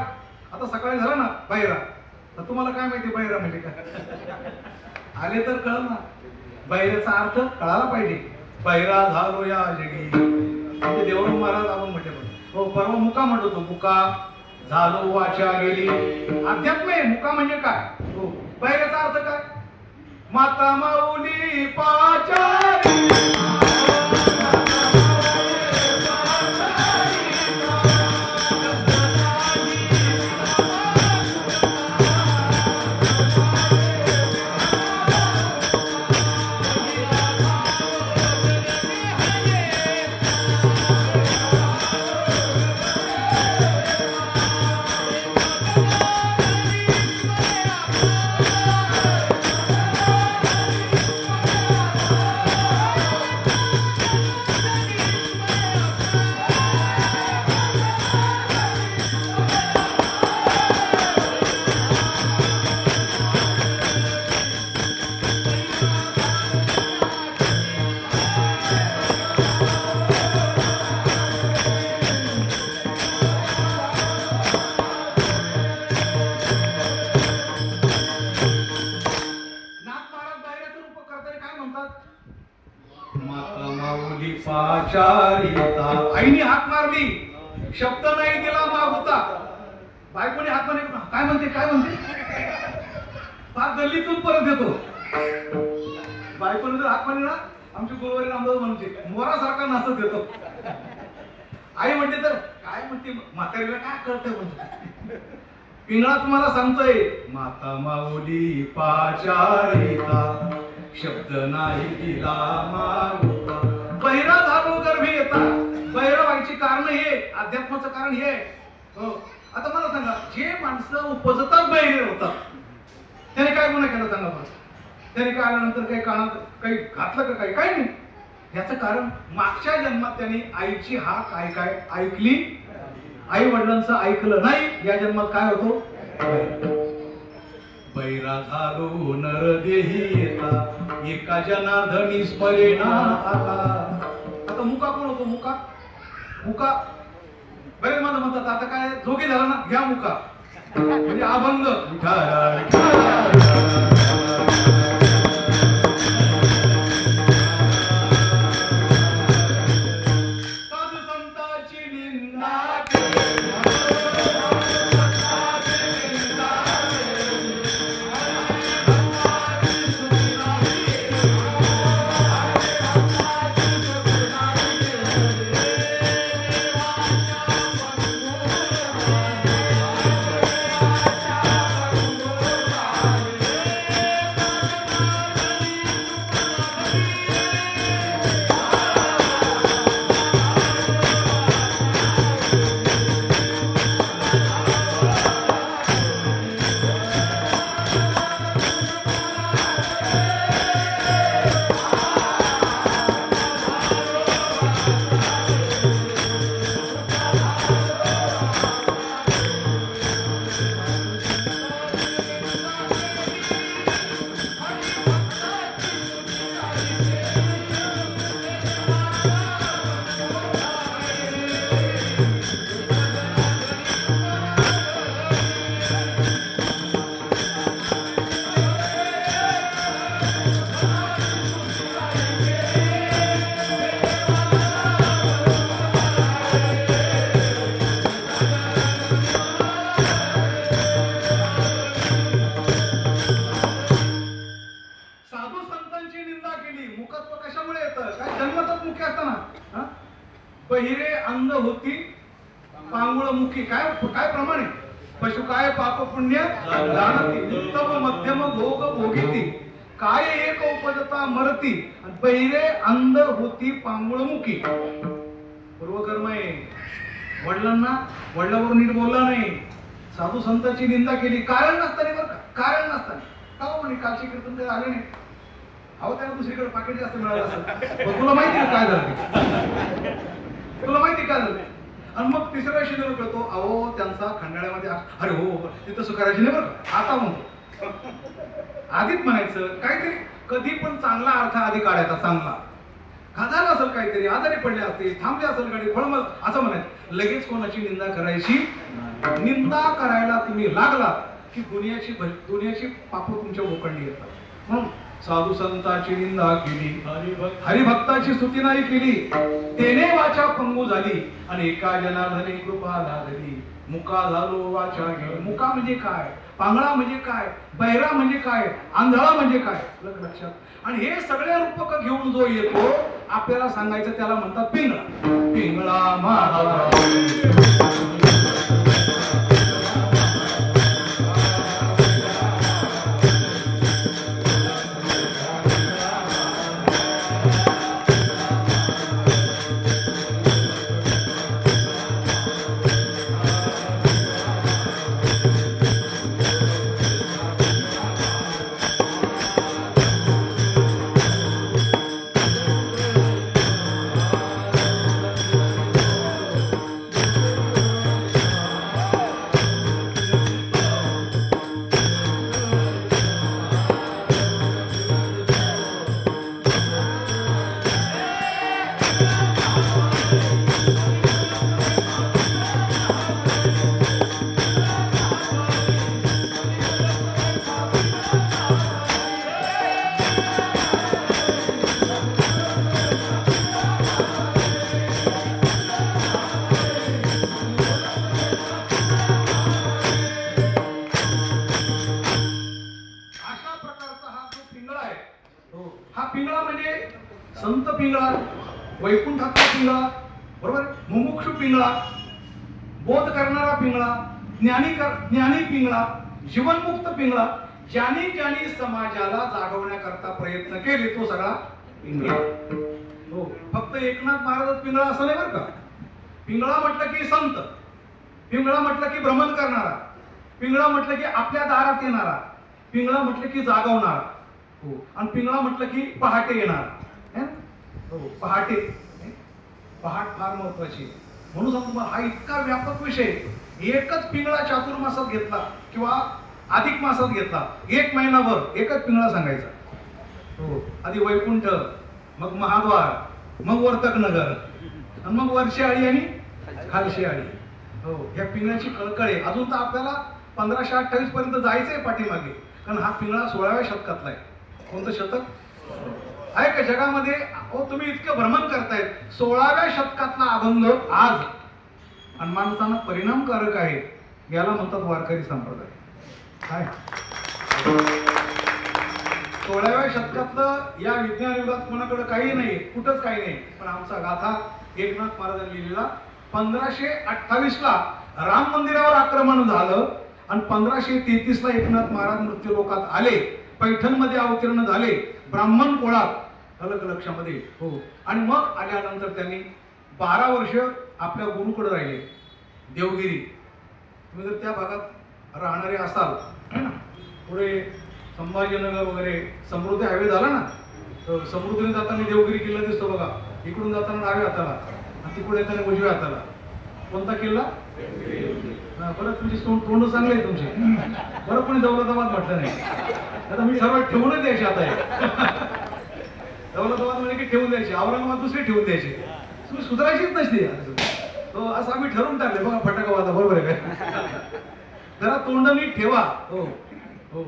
Speaker 1: आता सकाळी झालं ना बहिरा, तर तुम्हाला काय माहिती बहिरा म्हणजे काय? आले तर कळ ना. बहिऱ्याचा अर्थ कळायला पाहिजे. बहिरा झालो या जगी म्हणजे देवराम महाराज आपण म्हटले. हो परवा मुका म्हणतो तो. मुका झालो वाचा गेली. अध्यात्म आहे. मुका म्हणजे काय? हो बहिऱ्याचा अर्थ काय? माता माऊली पाचारी. आईने हाक मारली, शब्द नाही दिला मागुता. बायकोने हाक मारली, काय म्हणते काय म्हणते, फार गल्लीतून परत येतो. बायकोने जर हाक मारली ना, आमची गुरुवारी रामदास म्हणते मोरासारखा नाचत येतो. आई म्हणते तर काय म्हणते, म्हातारीला काय कळतंय म्हणते. पिंगळा तुम्हाला सांगतोय, माता माऊली पाचारिता, शब्द नाही दिला मागुता. बहिरा झालो गर्भी येता. बहिरा व्हायची कारण हे, अध्यात्माचं कारण हे. हो आता मला सांगा, जे माणसं उपजतात बहिरे होतात त्याने काय गुन्हा केला सांगा मला. त्याने काय आल्यानंतर काही कानात काही घातलं का काही? काही नाही. याचं कारण मागच्या जन्मात त्यांनी आईची हाक काय ऐकली, आई वडिलांचं ऐकलं नाही. या जन्मात काय होतो? बैरा झालो नरदेही येता, एका जनार्दनी स्मरेना आला. आता मुका कोण होतो? मुका मुका बरेच माझं म्हणतात आता काय जोगी झाला ना, घ्या मुका म्हणजे अभंग. साधू संतांची निंदा बहिरे अंध होती पांगुळ मुखी. काय काय प्रमाणे पशु काय पाप पुण्य जाणती, उत्तम मध्यम भोग भोगिती, काय एक उपजता मरती, बहिरे अंध होती पांगुळमुखी. पूर्वकर्म आहे. वडिलावर नीट बोलला नाही, साधू संतांची निंदा केली कारण नसताना, बरं का, कारण नसताना. का म्हणे कालचे कीर्तन काही आले नाही, अहो त्याला दुसरीकडे पाकिट जास्त मिळालं असेल. तुला माहिती काय झालं, तुला माहिती काय झालं. आणि मग तिसऱ्या शिलेवर कळतो, अहो त्यांचा खंडाळ्यामध्ये अरे हो ते तसं करायचं नाही बरं का. आता म्हणतो आधीच म्हणायचं काहीतरी, कधी पण चांगला अर्थ आधी काढायचा. चांगला खाजाला असेल, काहीतरी आजारी पडले असते, थांबले असेल गाडी खोळमल असं म्हणायचं. लगेच कोणाची निंदा करायची. निंदा करायला तुम्ही लागला की दुनियाची पाप तुमच्या ओकंडी येतात. म्हणून साधू संतांची निंदा केली, हरिभक्ताची स्तुती नाही केली, तेने वाचा पंगू झाली आणि एका जनार्दने कृपा लादली. मुका झालो वाचा गेली. मुका म्हणजे काय, पांगळा म्हणजे काय, बहिरा म्हणजे काय, आंधळा म्हणजे काय, लक्षात. आणि हे सगळे रूपक घेऊन जो येतो आपल्याला सांगायचं त्याला म्हणतात पिंगळा. पिंगळा महाराज संत पिंगळा, वैकुंठातला पिंगळा, बरोबर, मुमुक्षु पिंगळा, बोध करणारा पिंगळा, ज्ञानी पिंगळा, जीवनमुक्त पिंगळा. ज्यानी समाजाला जागवण्याकरता प्रयत्न केले तो सगळा पिंगळा. हो, फक्त एकनाथ महाराज पिंगळा असं नाही बरं का. पिंगळा म्हटलं की संत, पिंगळा म्हटलं की भ्रमण करणारा, पिंगळा म्हटलं की आपल्या दारात येणारा, पिंगळा म्हटलं की जागवणारा. हो, आणि पिंगळा म्हटलं की पहाटे येणारा. हो, पहाटे, पहाट फार महत्वाची. म्हणून सांगतो हा इतका व्यापक विषय. एकच पिंगळा चातुर्मासात घेतला किंवा अधिक मासात घेतला, एक महिनाभर एकच पिंगळा सांगायचा. हो, आधी वैकुंठ, मग महाद्वार, मग वर्तक नगर, आणि मग वरची आळी आणि खालशी आळी. हो, ह्या पिंगळ्याची कळकळ आहे. अजून तर आपल्याला 1528 पर्यंत जायचंय पाठीमागे, कारण हा पिंगळा 16व्या शतकातला आहे. कोणतं शतक आहे का जगामध्ये? हो, तुम्ही इतकं भ्रमण करतायत. 16व्या शतकातला अभंग आज आणि माणसांना परिणामकारक आहे. याला म्हणतात वारकरी संप्रदाय. काय 16व्या शतकातलं या विज्ञान युगात कोणाकडे काही नाही, कुठंच काही नाही. पण आमचा गाथा एकनाथ महाराजांनी लिहिलेला 1528 ला राम मंदिरावर आक्रमण झालं आणि 1533 ला एकनाथ महाराज मृत्यू लोकात आले, पैठणमध्ये अवतीर्ण झाले, ब्राह्मण कुळात, अलग लक्षामध्ये. हो, आणि मग आल्यानंतर त्यांनी 12 वर्ष आपल्या गुरुकडे राहिले देवगिरी. तुम्ही जर त्या भागात राहणारे असाल ना, पुढे संभाजीनगर वगैरे समृद्धी हायवे झाला ना, तर समृद्धीने जाताना देवगिरी किल्ला दिसतो बघा. इकडून जाताना डाव्या हाताला आणि तिकडे येताना उजव्या हाताला. कोणता किल्ला? बरं, तुमची तोंड चांगले आहे तुमचे. बरं, कोणी दौलताबाद म्हटलं नाही. आता मी सर्वात ठेवूनच द्यायचे. आता दौलताबाद म्हणजे की ठेवून द्यायचे, औरंगाबाद दुसरी ठेवून द्यायचे. तुम्ही सुधारायचीच नसते. हो, असं आम्ही ठरवून टाकले बघा. फटाकावादा बरोबर आहे काय? जरा तोंड नीट ठेवा. हो हो,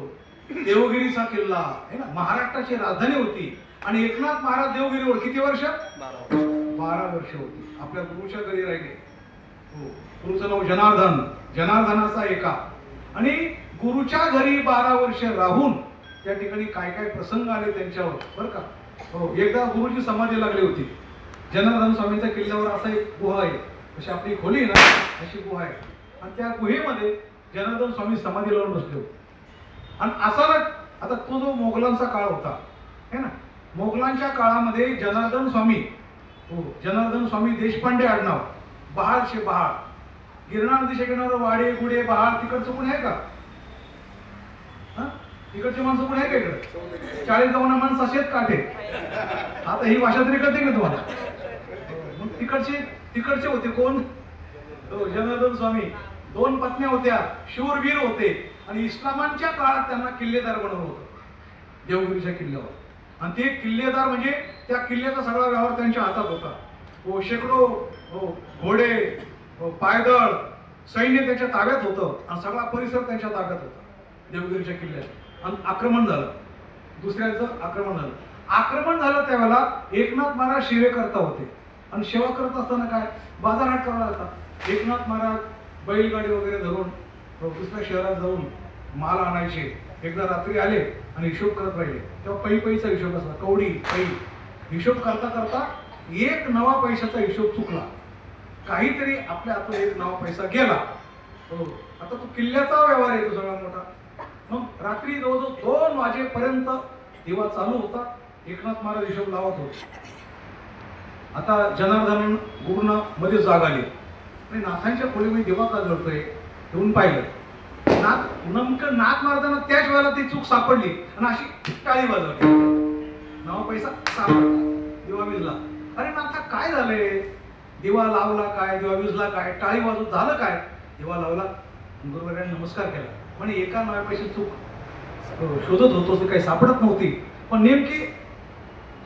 Speaker 1: देवगिरीचा किल्ला आहे ना, महाराष्ट्राची राजधानी होती. आणि एकनाथ महाराज देवगिरीवर किती वर्ष? 12 वर्ष होती. आपल्या गुरुच्या घरी राहिले. हो, गुरुचं नाव जनार्दन, जनार्दनाचा एका. आणि गुरुच्या घरी 12 वर्ष राहून त्या ठिकाणी काय काय प्रसंग आले त्यांच्यावर बरं का. हो, एकदा गुरुची समाधी लागली होती. जनार्दन स्वामींच्या किल्ल्यावर असा एक गुहा आहे, अशी आपली खोली ना अशी गुहा आहे. आणि त्या गुहेमध्ये जनार्दन स्वामी समाधी लावून बसले होते. आणि अचानक आता तो जो मोगलांचा काळ होता है ना, मोगलांच्या काळामध्ये जनार्दन स्वामी, हो जनार्दन स्वामी देशपांडे आडनाव, बहाळचे बहाळ, गिरणार दिशे घेणार वाडे गुडे बहाळ, तिकडचं कोण आहे का? तिकडचे माणसं कोण आहे का इकडे? 40 गावना माणसं असेच काठे. आता ही भाषा तरी कळते का तुम्हाला? मग तिकडचे होते कोण? जनार्दन स्वामी. 2 पत्न्या होत्या, शूरवीर होते आणि इस्लामांच्या काळात त्यांना किल्लेदार बनवलं होतं देवगिरीच्या किल्ल्यावर. आणि ते किल्लेदार म्हणजे त्या किल्ल्याचा सगळा व्यवहार त्यांच्या हातात होता. हो शेकडो घोडे, पायदळ सैन्य त्याच्या ताब्यात होतं आणि सगळा परिसर त्यांच्या ताब्यात होता देवगिरीच्या किल्ल्यात. आणि आक्रमण झालं, दुसऱ्यांचं आक्रमण झालं. आक्रमण झालं त्यावेळेला एकनाथ महाराज सेवेकर्ता होते आणि सेवा करत असताना काय बाजारहाट करायला जातात. एकनाथ महाराज बैलगाडी वगैरे धरून दुसऱ्या शहरात जाऊन माल आणायचे. एकदा रात्री आले आणि हिशोब करत राहिले, तेव्हा पैचा हिशोब असला, कवडी पै. हिशोब करता करता 1 नवा पैशाचा हिशोब चुकला, काहीतरी आपल्या हातून 1 नवा पैसा गेला. हो आता तो किल्ल्याचा व्यवहार आहे तो सगळा मोठा. मग रात्री जवळजवळ 2 वाजेपर्यंत दिवा चालू होता, एकनाथ महाराज हिशोब लावत होते. आता जनार्दन गुरुना मध्ये जाग आली आणि नाथांच्या खोलीमध्ये दिवा का जळतोय येऊन पाहिलं. नेमकं नाथ महाराजांना त्याच वेळेला ती चूक सापडली आणि अशी टाळी वाजवली. नवा पैसा सापडला, दिवा विजला. अरे नाथा काय झालंय? दिवा लावला काय, दिवा विजला काय, टाळी वाजवत झालं काय? दिवा लावला, गुरुवर्यांनी नमस्कार केला. म्हणजे एका नव्या पैसे चूक शोधत होतो, काही सापडत नव्हती, पण नेमकी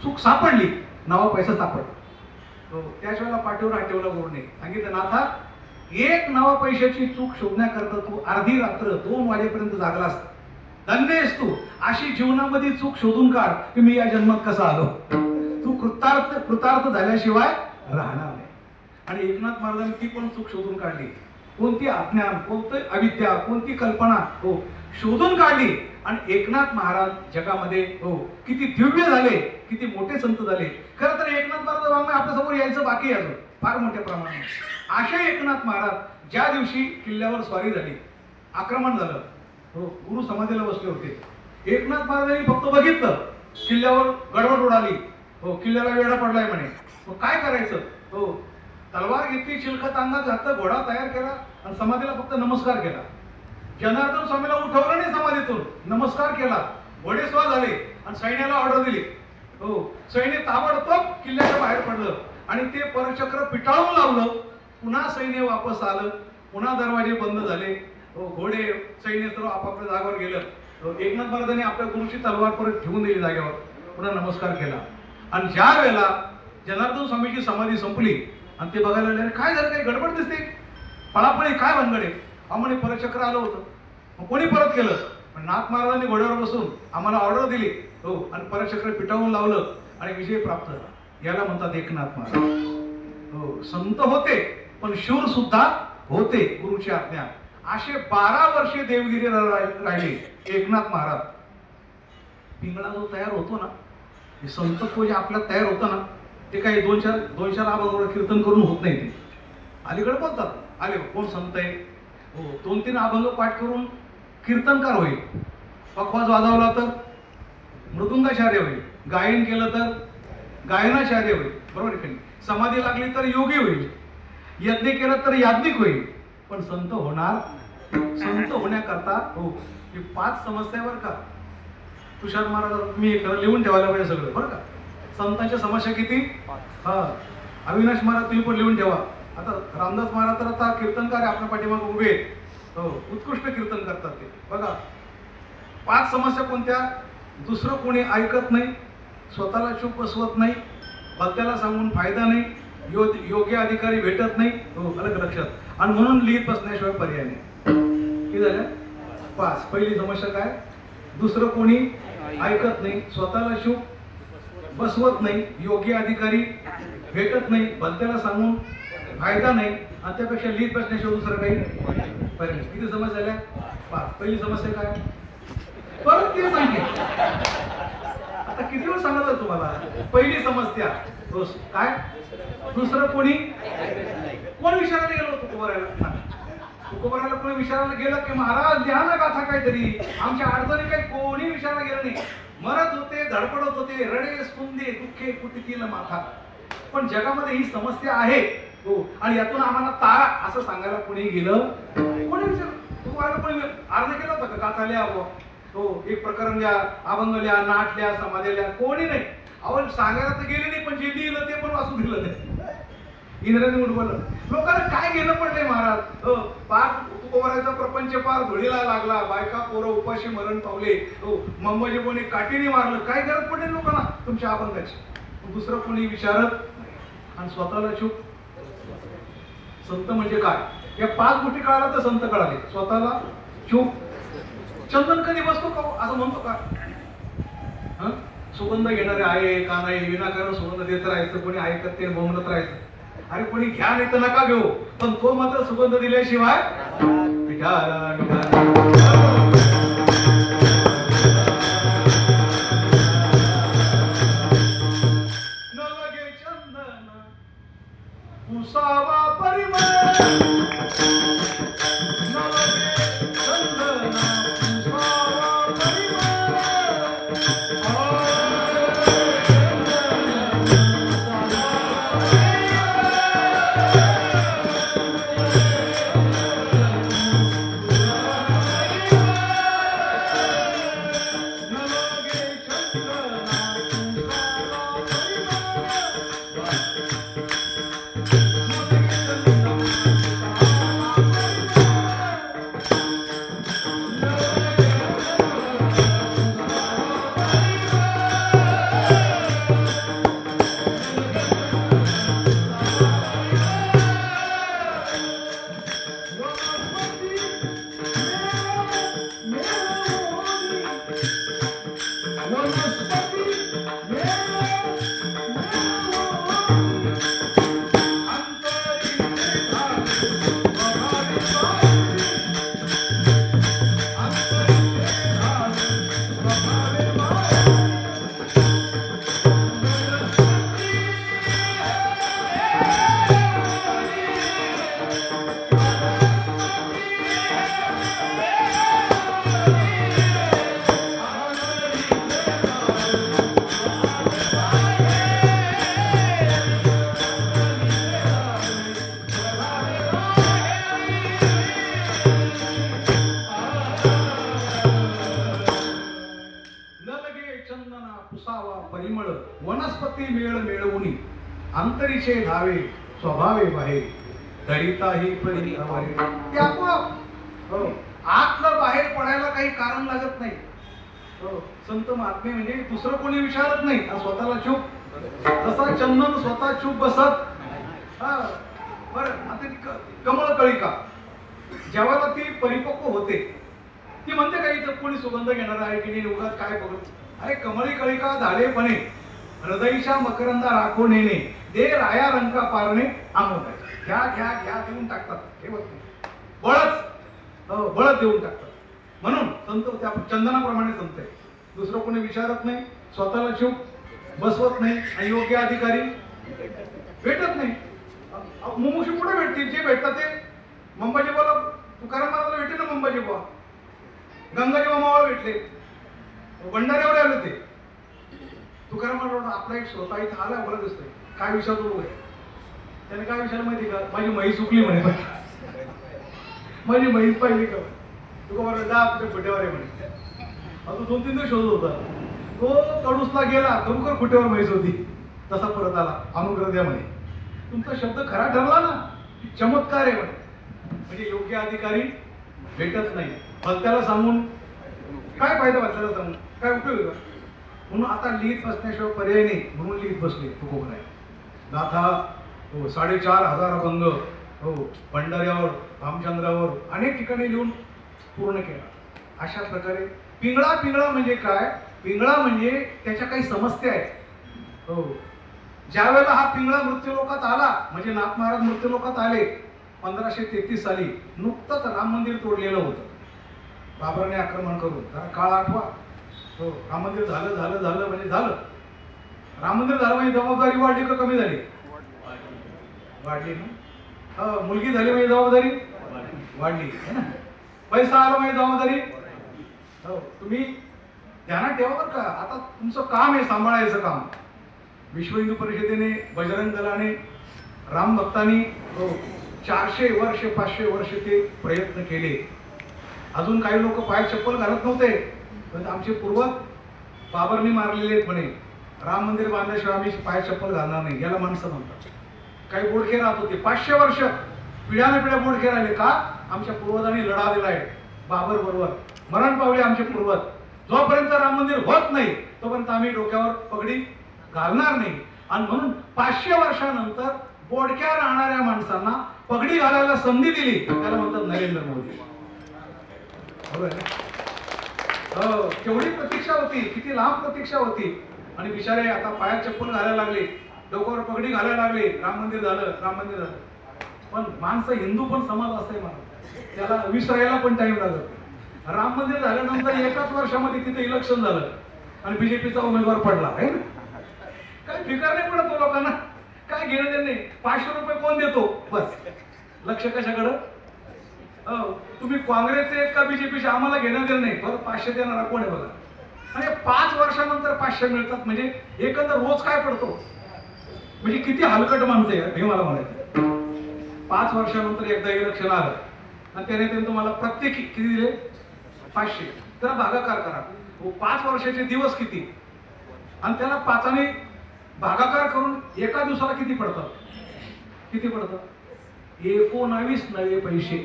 Speaker 1: चूक सापडली, नवा पैसा सापडला. त्याच वेळेला पाठीवर हात ठेवला गुरुने, सांगितलं नाथा 1 नवा पैशाची चूक शोधण्याकरता तू अर्धी रात्र 2 वाजेपर्यंत जागलास, धन्य आहेस तू. अशी जीवनामध्ये चूक शोधून काढ की मी या जन्मात कसा आलो. तू कृतार्थ झाल्याशिवाय राहणार नाही. आणि एकनाथ महाराजांनी ती पण चूक शोधून काढली. कोणती अज्ञान, कोणती अविद्या, कोणती कल्पना हो शोधून काढली. आणि एकनाथ महाराज जगामध्ये हो किती दिव्य झाले, किती मोठे संत झाले. खरं तर एकनाथ महाराज वाङ्मय आपल्या समोर यायचं बाकी आहे फार मोठ्या प्रमाणात. असे एकनाथ महाराज ज्या दिवशी किल्ल्यावर स्वारी झाली, आक्रमण झालं, हो गुरु समाधीला बसले होते. एकनाथ महाराजांनी फक्त बघितलं, किल्ल्यावर गडबड उडाली, हो किल्ल्याला वेढा पडलाय म्हणे. मग काय करायचं? हो तलवार घेतली, चिलखत अंगात घातलं, घोडा तयार केला आणि समाधीला फक्त नमस्कार केला. जनार्दन स्वामीला उठवलं नाही समाधीतून, नमस्कार केला, घोडेस्वार झाले आणि सैन्याला ऑर्डर दिली. हो सैन्य ताबडतोब किल्ल्याच्या बाहेर पडलं आणि ते परचक्र पिटाळून लावलं. पुन्हा सैन्य वापस आलं, पुन्हा दरवाजे बंद झाले, घोडे सैन्य सर्व आपापल्या जागेवर गेलं. एकनाथ महाराजांनी आपल्या गुरुची तलवार परत ठेवून दिली जागेवर, पुन्हा नमस्कार केला. आणि ज्या वेळेला जनार्दन स्वामीची समाधी संपली आणि ते बघायला लागले, काय झालं, काही गडबड दिसते, पळापळी काय भानगडे? आम्हाला परचक्र आलं होतं. मग कोणी परत केलं? नाथ महाराजांनी घोड्यावर बसून आम्हाला ऑर्डर दिली, हो आणि परचक्र पिटावून लावलं आणि विजय प्राप्त झाला. याला म्हणतात एकनाथ महाराज. हो संत होते पण शूर सुद्धा होते गुरुची आज्ञा. असे 12 वर्षे देवगिरीला राहिले एकनाथ महाराज. पिंगळा जो तयार होतो ना, हे संतत्व जे आपल्यात तयार होतं ना, ते काही 2-4 अभंग कीर्तन करून होत नाही. ते अलीकडे बोलतात आले कोण संत आहे, हो 2-3 अभंग पाठ करून कीर्तनकार होईल, पखवाज वाजवला तर मृदुंगाचार्य होईल, गायन केलं तर गायनाचार्य होईल, बरोबर आहे. समाधी लागली तर योगी होईल, यज्ञ केलं तर याज्ञिक होईल. पण संत होणार, संत होण्याकरता हो ही 5 समस्या बरं का. तुषार महाराज मी लिहून ठेवायला पाहिजे सगळं बरं का. संतांच्या समस्या किती? हा अविनाश महाराज तुम्ही पण लिहून ठेवा. आता रामदास महाराज तर आता कीर्तनकार आहे, आपल्या पाठीमागे उभे आहेत, हो उत्कृष्ट कीर्तन करतात ते बघा. 5 समस्या कोणत्या? दुसरं कोणी ऐकत नाही, स्वतःला चूप बसवत नाही, भक्ताला सांगून फायदा नाही, योग्य अधिकारी भेटत नाही, हो अलग लक्षात. आणि म्हणून लिहित बसण्याशिवाय पर्याय नाही. किती झाल्या? 5. पहिली समस्या काय? दुसरं कोणी ऐकत नाही, स्वतःला चूप बसवत नाही, योग्य अधिकारी भेटत नाही, भक्ताला सांगून फायदा नाही, आणि त्यापेक्षा लिहित बसण्याशिवाय दुसरं काही पर्याय नाही. किती समस्या झाल्या? 5. पहिली समस्या काय? परत ते सांगते, आता किती वेळ सांगितलं तुम्हाला. पहिली समस्या काय? दुसरं कोणी? कोण विचारायला गेलो होतो तुम्हाला? तुकोबाराला कोणी विचारायला गेलं की महाराज द्या ना गाथा काहीतरी, आमच्या अडचणी काही कोणी विचारायला गेलं नाही. मरत होते, धडपडत होते, रडे स्पुंदे दुःखे कुटकील माथा. पण जगामध्ये ही समस्या आहे हो, आणि यातून आम्हाला तारा असं सांगायला कोणी गेलं, कोणी विचार तुकोबाराला कोणी अर्ज केला होता का गाथा लिहा हो, एक प्रकरण लिहा, अभंग लिहा, नाट लिहा, समाधी लिहा, कोणी नाही. अहो सांगायला तर गेले नाही, पण जे लिहिलं ते पण वाचून दिलं नाही. इंद्राने उडवलं. लोकांना काय घेणं पडलंय महाराज. पार तुकोबाराचा प्रपंच पार धुळीला लागला, बायका पोरं उपाशी मरण पावले हो, मंबाजी कोणी काठीने मारलं, काय गरज पडेल लोकांना तुमच्या अभंगाची. दुसरं कोणी विचारत आणि स्वतःला चूप. संत म्हणजे काय, या 5 गोष्टी कळाला तर संत कळाले. स्वतःला चूप. चंदन कधी बसतो का असं म्हणतो का? सुगंध घेणारे आहे का नाही, विनाकारण सुगंध देत राहायचं, कोणी ऐकत ते बोंबलत राहायचं. अरे कोणी घ्या नाही तर नका घेऊ, पण तो मात्र सुगंध दिल्याशिवाय न लगे चंदन पुसावा परिमळ. न लगे चंदन पुसावा परिमळ. परिमळ वनस्पती मेळ मेळवुनी अंतरीचे धावे स्वभावे बाहेर दरिताही परी हवारे. ते आपोआप हो, आतलं बाहेर पडायला काही कारण लागत नाही हो. संत महात्मे म्हणजे दुसरं कोणी विचारत नाही, स्वतःला चूप. जसा चंदन स्वतः चूप बसत. बरं आता कमळ कळिका जेव्हा ती परिपक्व होते, ती म्हणते का इथं कोणी सुगंध घेणार आहे की नाही, उगाच काय बघत. अरे कमळी कळिका झालेपणे हृदयच्या मकरंदा राखो नेणे, दे राया रंका पारणे आमोदाय. घ्या घ्या घ्या देऊन टाकतात, ठेवत नाही, बळच देऊन टाकतात. म्हणून संत त्या चंदनाप्रमाणे संत आहे. दुसरं कोणी विचारत नाही, स्वतःला चूप बसवत नाही, आणि योग्य अधिकारी भेटत नाही. मुमुशी पुढे भेटतील, जे भेटतात ते मंबाजी बोला तुकाराम महाराजला भेटले ना, मंबाजी बुवा गंगाजी मामाला भेटले, भंडाऱ्यावर आले ते. तुकाराम महाराज आपला एक श्रोता इथं आला, बरं दिसतोय, काय विचारतो बघ. त्याने काय विचारलं माहिती का, माझी म्हैस चुकली म्हणे, माझी म्हैस पाहिली का. तुका बरं जा आपल्या खुट्यावर आहे म्हणे. आता 2-3 दिवस शोधत होता तो, कडूसला गेला, खरोखर खुट्यावर म्हैस होती. तसा परत आला, अनुग्रह द्या म्हणे. तुमचा शब्द खरा ठरला ना, चमत्कार आहे म्हणे. म्हणजे योग्य अधिकारी भेटत नाही. भलत्याला सांगून काय फायदा, भलत्याला सांगून काय उपयोग आहे. म्हणून आता लिहित बसण्याशिवाय पर्याय नाही, म्हणून लिहित बसले तुकोबराय. गाथा हो 4,500 अभंग हो भंडाऱ्यावर, रामचंद्रावर अनेक ठिकाणी लिहून पूर्ण केला. अशा प्रकारे पिंगळा. पिंगळा म्हणजे काय, पिंगळा म्हणजे त्याच्या काही समस्या आहेत हो. ज्या वेळेला हा पिंगळा मृत्यूलोकात आला, म्हणजे नाथ महाराज मृत्यूलोकात आले 1533 साली, नुकतंच राम मंदिर तोडलेलं होतं बाबराने आक्रमण करून. जरा काळ आठवा हो. राम मंदिर झालं म्हणजे झालं. राम मंदिर झालं म्हणजे जबाबदारी वाढली का कमी झाली? वाढली ना. मुलगी झाली म्हणजे जबाबदारी वाढली है ना. पैसा आला म्हणजे जबाबदारी हो. तुम्ही ध्यानात ठेवा बरं का. आता तुमचं काम आहे सांभाळायचं काम. विश्व हिंदू परिषदेने, बजरंग दलाने, राम भक्तांनी 400 वर्ष 500 वर्ष ते प्रयत्न केले. अजून काही लोक पाय चप्पल घालत नव्हते, पण आमचे पूर्वज बाबरनी मारलेले आहेत म्हणे. राम मंदिर बांधल्याशिवाय आम्ही पाय चप्पल घालणार नाही, याला माणसं म्हणतात. काही बोडखे राहत होते 500 वर्ष, पिढ्याने पिढ्या बोडखे राहिले का? आमच्या पूर्वजांनी लढा दिलाय बाबर बरोबर, मरण पावले आमचे पूर्वज. जोपर्यंत राम मंदिर होत नाही तोपर्यंत आम्ही डोक्यावर पगडी घालणार नाही. आणि म्हणून 500 वर्षानंतर बोडक्या राहणाऱ्या माणसांना पगडी घालायला संधी दिली, त्याला म्हणतात नरेंद्र मोदी. केवढी प्रतीक्षा होती, किती लांब प्रतीक्षा होती. आणि बिचारे आता पायात चप्पल घालायला लागले, डोक्यावर पगडी घालायला लागले. राम मंदिर झालं, राम मंदिर झालं. पण माणसं हिंदू पण समाज असते मला, त्याला विसरायला पण टाइम लागत. राम मंदिर झाल्यानंतर एकाच वर्षामध्ये तिथे इलेक्शन झालं आणि बीजेपीचा उमेदवार पडला आहे ना. काय फिकर नाही पडत लोकांना, काय घेणं देणं नाही. 500 रुपये कोण देतो बस, लक्ष कशाकडं. तुम्ही काँग्रेसचे का बीजेपीचे, आम्हाला घेणं देणं नाही. परत 500 देणारा कोण आहे बघा. आणि 5 वर्षानंतर 500 मिळतात म्हणजे एकंदर रोज काय पडतो, म्हणजे किती हलकट माणसं आहे हे मला म्हणायचं. 5 वर्षानंतर एकदा इलेक्शन आलं आणि त्याने तुम्हाला प्रत्येकी किती दिले, 500. त्याला भागाकार करा. 5 वर्षाचे दिवस किती आणि त्याला 5ने भागाकार करून एका दिवसाला किती पडतात, किती पडतात? 19 नवे पैसे.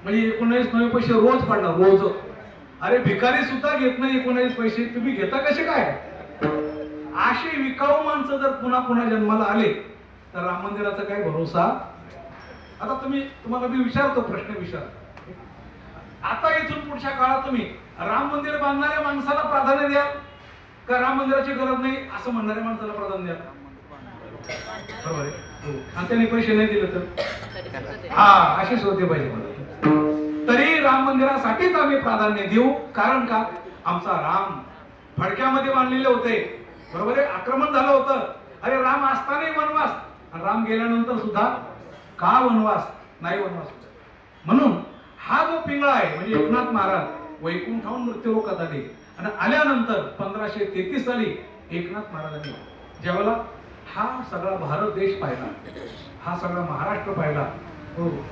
Speaker 1: म्हणजे 19 नवे पैसे रोज पडणार, रोज. अरे भिकारी सुद्धा घेत नाही 19 पैसे, तुम्ही घेता कसे काय? अशी विकाऊ माणसं जर पुन्हा पुन्हा जन्माला आले तर राम मंदिराचा काय भरोसा. आता तुम्हाला मी विचारतो, प्रश्न विचार. आता इथून पुढच्या काळात तुम्ही राम मंदिर बांधणाऱ्या माणसाला प्राधान्य द्याल का राम मंदिराची गरज नाही असं म्हणणाऱ्या माणसाला प्राधान्य द्याल? बरोबर आहे. आणि त्यांनी पैसे नाही दिले तर हा अशीच होते पाहिजे मला. तरी राम मंदिरासाठीच आम्ही प्राधान्य देऊ. कारण का? आमचा राम फडक्यामध्ये बांधलेले होते, बरोबर आहे. आक्रमण झालं होतं. अरे राम असतानाही वनवास आणि राम गेल्यानंतर सुद्धा का वनवास नाही, वनवास. म्हणून हा जो पिंगळा आहे म्हणजे एकनाथ महाराज वैकुंठाहून मृत्यूलोकात आले आणि आल्यानंतर 1533 साली एकनाथ महाराजांनी ज्यावेळेला हा सगळा भारत देश पाहिला, हा सगळा महाराष्ट्र पाहिला,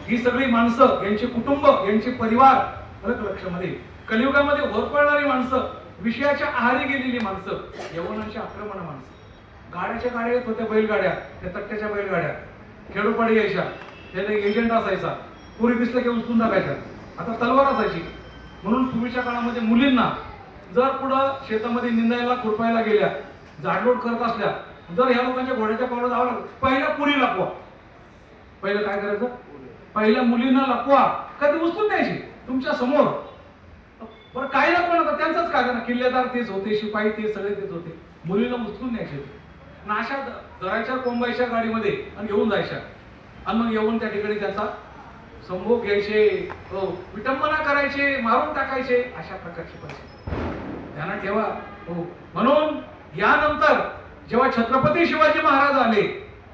Speaker 1: ही सगळी माणसं, यांचे कुटुंब, यांचे परिवार, लक्षामध्ये कलियुगामध्ये होरपळणारी माणसं, विषयाच्या आहारी गेलेली माणसं, यवनांची आक्रमण माणसं. गाड्याच्या गाड्या येत होत्या, बैलगाड्या, त्या तट्ट्याच्या बैलगाड्या खेडोपाडी यायच्या, त्याला एजंट असायचा, पुरी दिसलं की उचलून टाकायच्या. आता तलवार असायची. म्हणून पूर्वीच्या काळामध्ये मुलींना जर पुढं शेतामध्ये निंदायला खुरपायला गेल्या, झाडलोट करत असल्या, जर ह्या लोकांच्या घोड्याच्या पावलं जावं लागलं, पहिल्या पुरी लपवा. पहिलं काय करायचं? पहिल्या मुलींना लपवा, कधी उचलून द्यायची तुमच्या समोर. बरं काही लपवं नव्हतं, त्यांचाच काय ना, किल्लेदार तेच होते, शिपाई ते सगळे तेच होते. मुलीला उचलून द्यायचे आणि अशा दराच्या कोंबायच्या गाडीमध्ये आणि घेऊन जायच्या आणि मग येऊन त्या ठिकाणी त्याचा संभोग घ्यायचे, विटंबना करायचे, मारून टाकायचे, अशा प्रकारची परिस्थिती ध्यानात ठेवा. म्हणून यानंतर जेव्हा छत्रपती शिवाजी महाराज आले,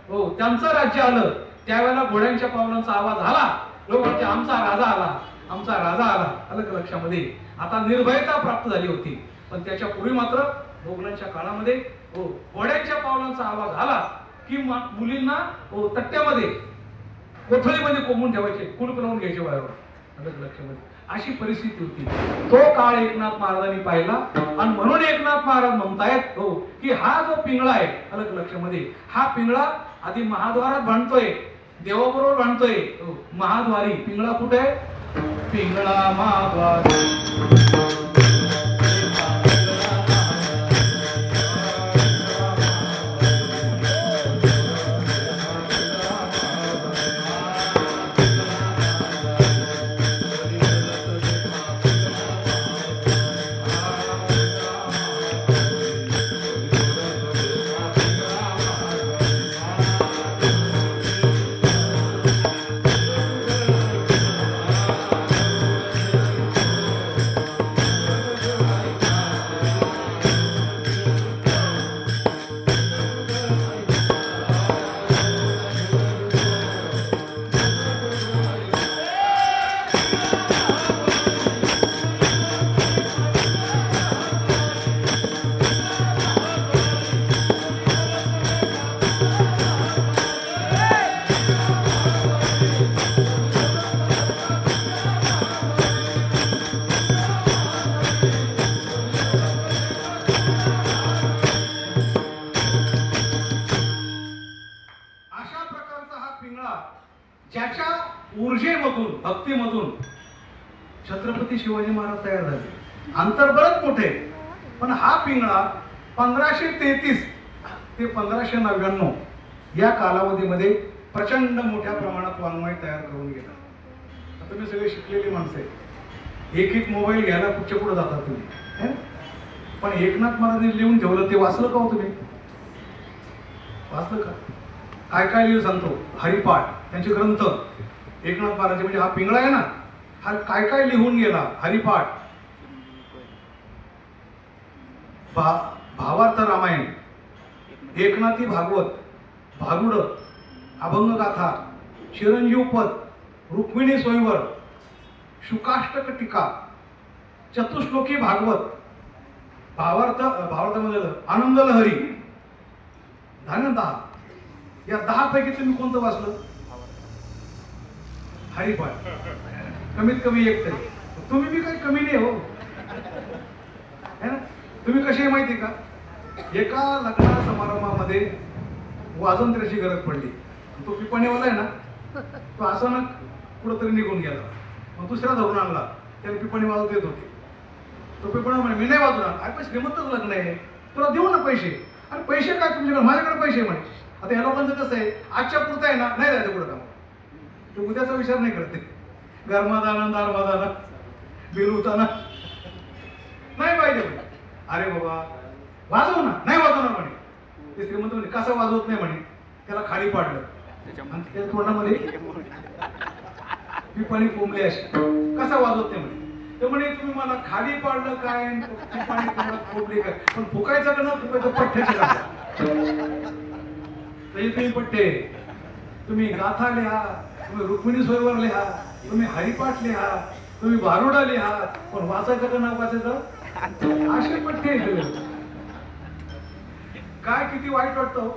Speaker 1: त्यांचं राज्य आलं, त्यावेळेला घोड्यांच्या पावलांचा आवाज आला. लोकांचे आमचा राजा आला, आमचा राजा आला. अलग लक्षामध्ये आता निर्भयता प्राप्त झाली होती. पण त्याच्या पूर्वी मात्र मोगलांच्या काळामध्ये घोड्यांच्या पावलांचा आवाज आला की मुलींना तट्ट्यामध्ये, कोठडीमध्ये कोंबून ठेवायचे, कुलूप लावून घ्यायचे बाहेर. अलग लक्षामध्ये अशी परिस्थिती होती. तो काळ एकनाथ महाराजांनी पाहिला आणि म्हणून एकनाथ महाराज म्हणतायत की हा जो पिंगळा आहे, अलग लक्षामध्ये हा पिंगळा आधी महाद्वारात बांधतोय, देवाबरोबर बांधतोय. महाद्वारी पिंगळा कुठे आहे? पिंगळा महाद्वारी. ऊर्जेमधून भक्तीमधून छत्रपती शिवाजी महाराज तयार झाले. अंतर बरंच मोठे, पण हा पिंगळा 1533 ते 1599 या कालावधीमध्ये प्रचंड मोठ्या प्रमाणात वाङ्मय तयार करून गेला. आता तुम्ही सगळे शिकलेली माणसं आहे, एक एक मोबाईल घ्यायला कुठच्या पुढे जातात तुम्ही. पण एकनाथ महाराजांनी लिहून ठेवलं ते वाचलं का हो तुम्ही? वाचलं का? काय काय लिहून सांगतो. हरिपाठ त्यांचे ग्रंथ एकनाथ महाराज म्हणजे हा पिंगळा आहे ना, हा काय काय लिहून गेला. हरिपाठ, भावार्थ रामायण, एकनाथी भागवत, भारुड, अभंगगाथा, चिरंजीव पद, रुक्मिणी स्वयंवर, शुकाष्टक टीका, चतुश्लोकी भागवत, भावार्थामध्ये आनंद लहरी, धान्य 10. या 10 पैकी तुम्ही कोणतं वाचलं? हरिपाठ. कमीत कमी एक तरी. तुम्ही बी काही कमी नाही हो, है ना? तुम्ही कशी आहे माहिती का? एका लग्न समारंभामध्ये वाजंत्र्याची गरज पडली. तो पिपाणीवाला आहे ना, तो अचानक कुठंतरी निघून गेला. मग दुसरा धरून आणला, त्याला पिपाणी वाजवत येत होते. तो पिपाणी म्हणे मी नाही वाजवणार. अरे पण श्रीमंतच लग्न आहे, तुला देऊ ना पैसे. अरे पैसे काय तुमच्याकडे? माझ्याकडे पैसे म्हणे. आता या लोकांचं कसं आहे, आजच्या पुरतं आहे ना, नाही जायचं पुढं काम. ते उद्याचा विचार नाही करते. गरमादाना दारमादाना बिलुताना नाही पाहिजे म्हणे. अरे बाबा वाजव ना. नाही वाजवणार म्हणे. ते श्रीमंत म्हणे कसा वाजवत नाही म्हणे. त्याला खाली पाडलं आणि त्या तोंडामध्ये पिपाणी कोंबली अशी. कसा वाजवत नाही म्हणे. ते म्हणे तुम्ही मला खाली पाडलं काय, पिपाणी कोंबली काय, पण फुकायचं का ना फुकायचं पठ्ठ्याचे लागतं. तुम्ही पठ्ठे, तुम्ही गाथा लिहा, तुम्ही रुक्मिणी स्वयंवर लिहा, तुम्ही हरिपाठ लिहा, तुम्ही भारुडा लिहा, पण वाचायचं का ना वाचायचं असे पठ्ठे. काय किती वाईट वाटतं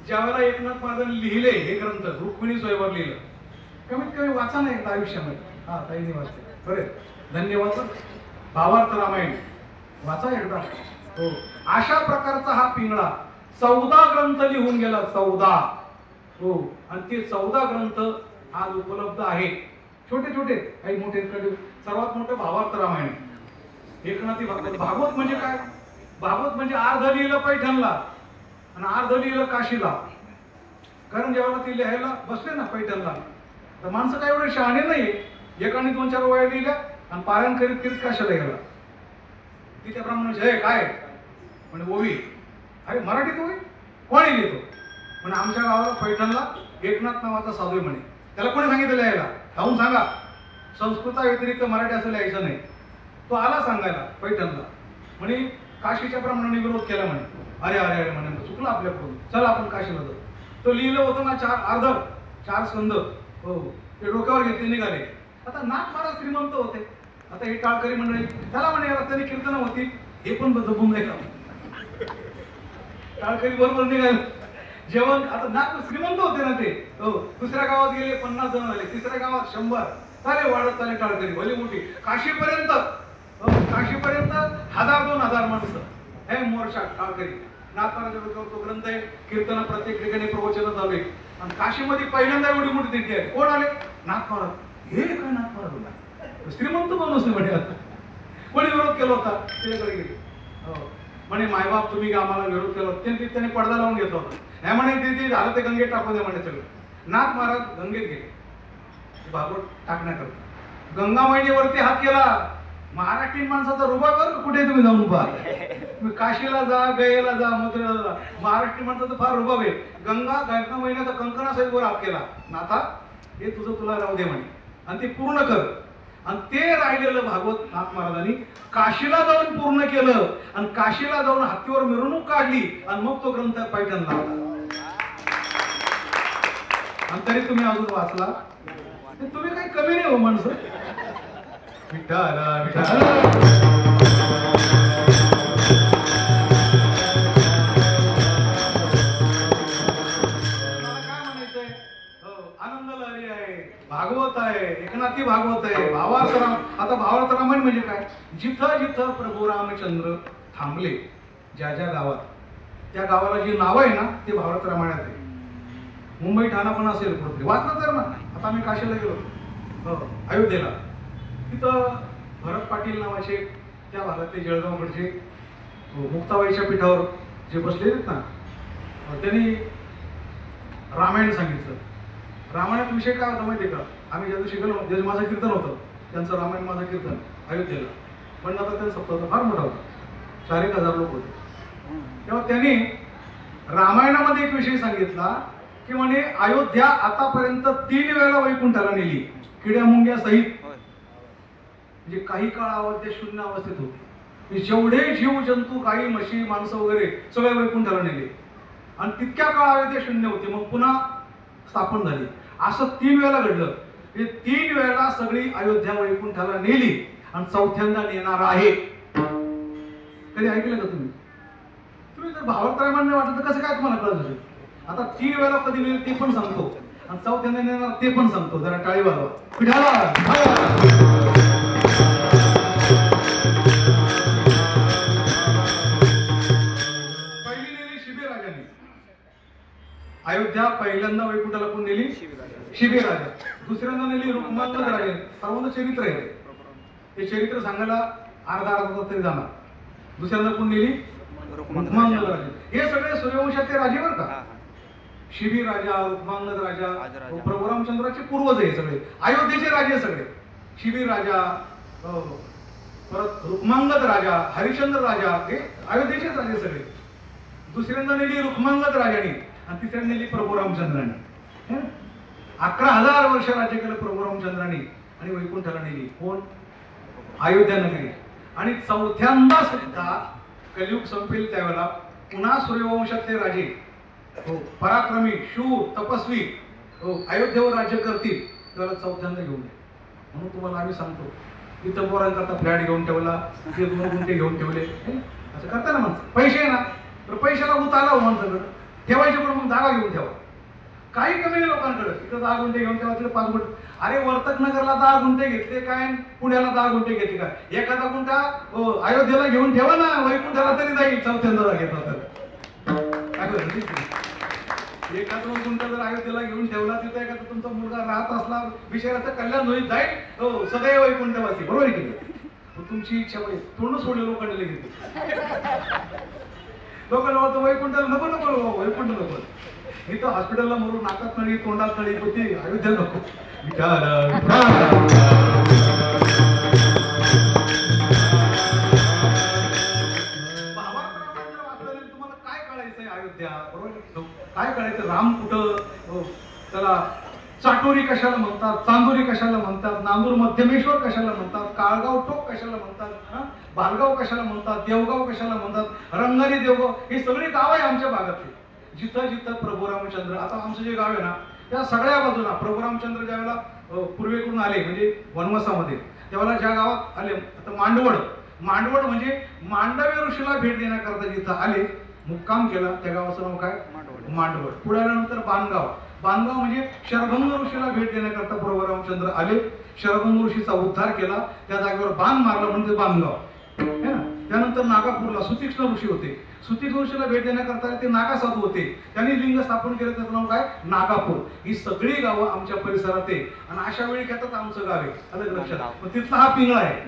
Speaker 1: ज्यावेळेला एकनाथ महाराजांनी लिहिले हे ग्रंथ, रुक्मिणी स्वयंवर लिहिलं. कमीत कमी वाचा ना एकदा आयुष्यामध्ये. हा ताईने वाचते. बरे धन्यवाद. भावार्थ रामायण वाचा एकदा. हो, अशा प्रकारचा हा पिंगळा 14 ग्रंथ लिहून गेला. 14. हो, आणि ते 14 ग्रंथ आज उपलब्ध आहे. छोटे छोटे काही मोठे. सर्वात मोठं भावार्थ रामायण, एकनाथी भागवत. भागवत म्हणजे काय? भागवत म्हणजे अर्ध लिहिलं पैठणला आणि अर्ध लिहिलं काशीला. कारण जेव्हा ते लिहायला बसले ना पैठणला, तर माणसं काय एवढे शहाणे नाही. एकाने 2-4 वया लिहिल्या आणि पारायण करीत करीत काशीला गेला. ती त्याप्रमाणे जय काय म्हणजे ओवी. अरे मराठीत ओवी कोणी लिहितो? म्हणजे आमच्या गावाला पैठणला एकनाथ नावाचा साधू आहे म्हणे. त्याला कोणी सांगितलं लिहायला? जाऊन सांगा. संस्कृता व्यतिरिक्त मराठी असं लिहायचं नाही. तो आला सांगायला पैठणला. म्हणे काशीच्या प्रमाणाने विरोध केला म्हणे. अरे अरे अरे म्हणे चुकलं आपल्याकडून, चल आपण काशीला जाऊ. तो लिहिलं होतं ना 4 स्कंद. हो, ते डोक्यावर घेतले निघाले. आता नाथ महाराज श्रीमंत होते. आता ही टाळकरी मंडळी त्याला म्हणे रस्त्याने कीर्तन होती, हे पण जपून नाही का? टाळकरी बरोबर निघाले जेवण. आता नाथ श्रीमंत होते ना ते. हो, दुसऱ्या गावात गेले 50 जण झाले, तिसऱ्या गावात 100. चाले वाढत चाले टाळकरी भली मोठी. काशीपर्यंत 1000-2000 माणसं. हे मोर्चा टाळकरी. नाथ महाराजांवर तो ग्रंथ आहे. कीर्तन प्रत्येक ठिकाणी प्रवचन चालू आहे. आणि काशीमध्ये पहिल्यांदा एवढी मोठी दिंडी आहे. कोण आले? नाथ महाराज. हे काय नाथ महाराज होता? श्रीमंत माणूस नाही म्हणे. कोणी विरोध केला होता? त्याच्याकडे गेले. हो, म्हणे मायबाप तुम्ही आम्हाला विरोध केला होता. त्याने पडदा लावून घेतला होता. नाही म्हणे ते झालं ते गंगेत टाकू दे म्हणे सगळं. नाथ महाराज गंगेत गेले भागवत टाकण्याकरता. गंगामाईवरती हात केला. महाराष्ट्रीयन माणसाचा रुबाब कुठे तुम्ही जाऊन उभा. तुम्ही काशीला जा, गयेला जा, मथुरेला जा, महाराष्ट्रीयन माणसाचा फार रुबाब आहे. गंगा महिन्याचा कंकणासहित वर हात केला. नाथा हे तुझं तुला राहू दे म्हणे आणि ते पूर्ण कर. आणि ते राहिलेलं भागवत नाथ महाराजांनी काशीला जाऊन पूर्ण केलं आणि काशीला जाऊन हत्तीवर मिरवणूक काढली आणि मग तो ग्रंथ पैठणला आला. आणि तरी तुम्ही अजून वाचला. तुम्ही काही कमी नाही हो माणसं. विठाला विठाला आनंद लहरी आहे, भागवत आहे, एकनाथी भागवत आहे, भावार्थ राम. आता भावार्थ रामायण म्हणजे काय? जिथं जिथं प्रभू रामचंद्र थांबले, ज्या ज्या गावात, त्या गावाला जी नाव आहे ना ते भावार्थ रामायणात आहे. मुंबई ठाणा पण असेल कुठे वाचलं तर ना. आता आम्ही काशीला गेलो, अयोध्येला, तिथं भरत पाटील नावाचे त्या भागातले जळगावकडचे मुक्ताबाईच्या पीठावर जे बसले आहेत ना, त्यांनी रामायण सांगितलं. रामायणात विषय काय होता माहिती आहे का? आम्ही ज्या दिवशी गेलो, जे माझं कीर्तन होतं त्यांचं रामायण माझं कीर्तन अयोध्येला, पण आता त्यांचा सप्ताह फार मोठा होता, 4,000 लोक होते. तेव्हा त्यांनी रामायणामध्ये एक विषय सांगितला की म्हणे अयोध्या आतापर्यंत 3 वेळा वैकुंठाला नेली, किड्या मुंग्या सहित. म्हणजे काही काळ अयोध्या शून्य अवस्थेत होती, जेवढे जीव जंतू, गाई म्हशी माणसं वगैरे सगळे वैकुंठाला नेले, आणि तितक्या काळ अयोध्या शून्य होती, मग पुन्हा स्थापन झाली. असं 3 वेळा घडलं. हे 3 वेळा सगळी अयोध्या वैकुंठाला नेली आणि चौथ्यांदा नेणार आहे. कधी ऐकलं का तुम्ही? तुम्ही जर भावार्थरायमान नाही वाटलं तर कसं काय तुम्हाला कळत असेल? आता 3 वेळा कधी नेली ते पण सांगतो, आणि चौथ्यांदा नेणार ते पण सांगतो. जरा टाळी वाजवा. पहिली नेली शिबी राजाने अयोध्या. पहिल्यांदा वैकुंठाला कोण नेली? शिबी राजा. दुसऱ्यांदा नेली रुक्मांगद राजाने. सर्वांचं चरित्र आहे ते चरित्र सांगायला अर्धा तरी जाणार. दुसऱ्यांदा कोण नेली? रुक्मांगद राजा. हे सगळे सूर्यवंशाचे राजे बरं का. शिबी राजा, रुक्मांगद राजा, प्रभू रामचंद्राचे पूर्वज आहे सगळे, अयोध्येचे राजे सगळे. शिबी राजा, परत रुक्मांगद राजा, हरिश्चंद्र राजा, हे अयोध्येचेच राजे सगळे. दुसऱ्यांदा नेली रुक्मांगद राजाने आणि तिसऱ्यांदा नेली प्रभू रामचंद्राने. 11,000 वर्ष राज्य केलं प्रभू रामचंद्राने आणि वैकुंठाला नेली कोण? अयोध्या नगरी. आणि चौथ्यांदा सुद्धा कलियुग संपेल त्यावेळेला पुन्हा सूर्यवंशातले राजे, पराक्रमी, शूर, तपस्वी अयोध्येवर राज्य करतील, त्याला चौथ्यांदा घेऊन ये. म्हणून तुम्हाला आम्ही सांगतो, इथं पोरांकरता फ्लॅट घेऊन ठेवला, ते 2 गुंठे घेऊन ठेवले, असं करता ना माणसं. पैसे आहे ना, तर पैशाला उतारला हो माणसाकडं, ठेवायचे पण मग जागा घेऊन ठेवा. काही कमी नाही लोकांकडे. इथं 10 गुंठे घेऊन ठेवा, तिथे 5 गुंठे. अरे वर्तक नगरला 10 गुंठे घेतले काय, पुण्याला 10 गुंठे घेतले काय? एखादा गुंठा अयोध्येला घेऊन ठेवा ना, वैकुंठाला तरी जाईल चौथ्यांदा घेतला तर. एखादा गुंठा जर अयोध्येला घेऊन ठेवला, तिथे एखादा तुमचा मुलगा राहत असला, विषयाचं कल्याण होईल, जाईल सदैव वैकुंठवासी. बरोबर आहे की नाही? तुमची इच्छा पाहिजे. तोंड सोडले लोकांना लगेच. लोकांना वाटतं वैकुंठाला नको नको, वैकुंठ नको. इथं हॉस्पिटलला मरून नाकात नळी, तोंडात नळी होती, अयोध्या नको. तुम्हाला काय कळायचंय अयोध्या? बरोबर काय कळायचं? राम कुठं, त्याला चाटोरी कशाला म्हणतात, चांदोरी कशाला म्हणतात, नांदूर मध्यमेश्वर कशाला म्हणतात, काळगाव टोक कशाला म्हणतात, बालगाव कशाला म्हणतात, देवगाव कशाला म्हणतात, रंगारी देवगाव, ही सगळी गाव आहे आमच्या भागातली. जिथं जिथं प्रभू रामचंद्र, आता आमचं जे गाव आहे ना, त्या सगळ्या बाजूला प्रभू रामचंद्र ज्या वेळेला पूर्वेकडून आले, म्हणजे वनवासामध्ये, त्यावेळेला ज्या गावात आले, आता मांडवड. मांडवड म्हणजे मांडवी ऋषीला भेट देण्याकरता जिथं आले, मुक्काम केला, त्या गावाचं नाव काय? मांडवड. पुढे आल्यानंतर बाणगाव. बाणगाव म्हणजे शरभंग ऋषीला भेट देण्याकरता प्रभू रामचंद्र आले, शरभंग ऋषीचा उद्धार केला, त्या जागेवर बाण मारला म्हणजे बाणगाव. त्यानंतर नागापूरला सुतीक्ष्ण ऋषी होते, सुतीक्ष्ण ऋषीला भेट देण्याकरता ते नागा साधू होते, त्यांनी लिंग स्थापन केलं, त्याचं नाव काय? नागापूर. ही सगळी गावं आमच्या परिसरात आहे. आणि अशा वेळी घेतात आमचं गाव आहे, अलग लक्षात. तिथला हा पिंगळा आहे.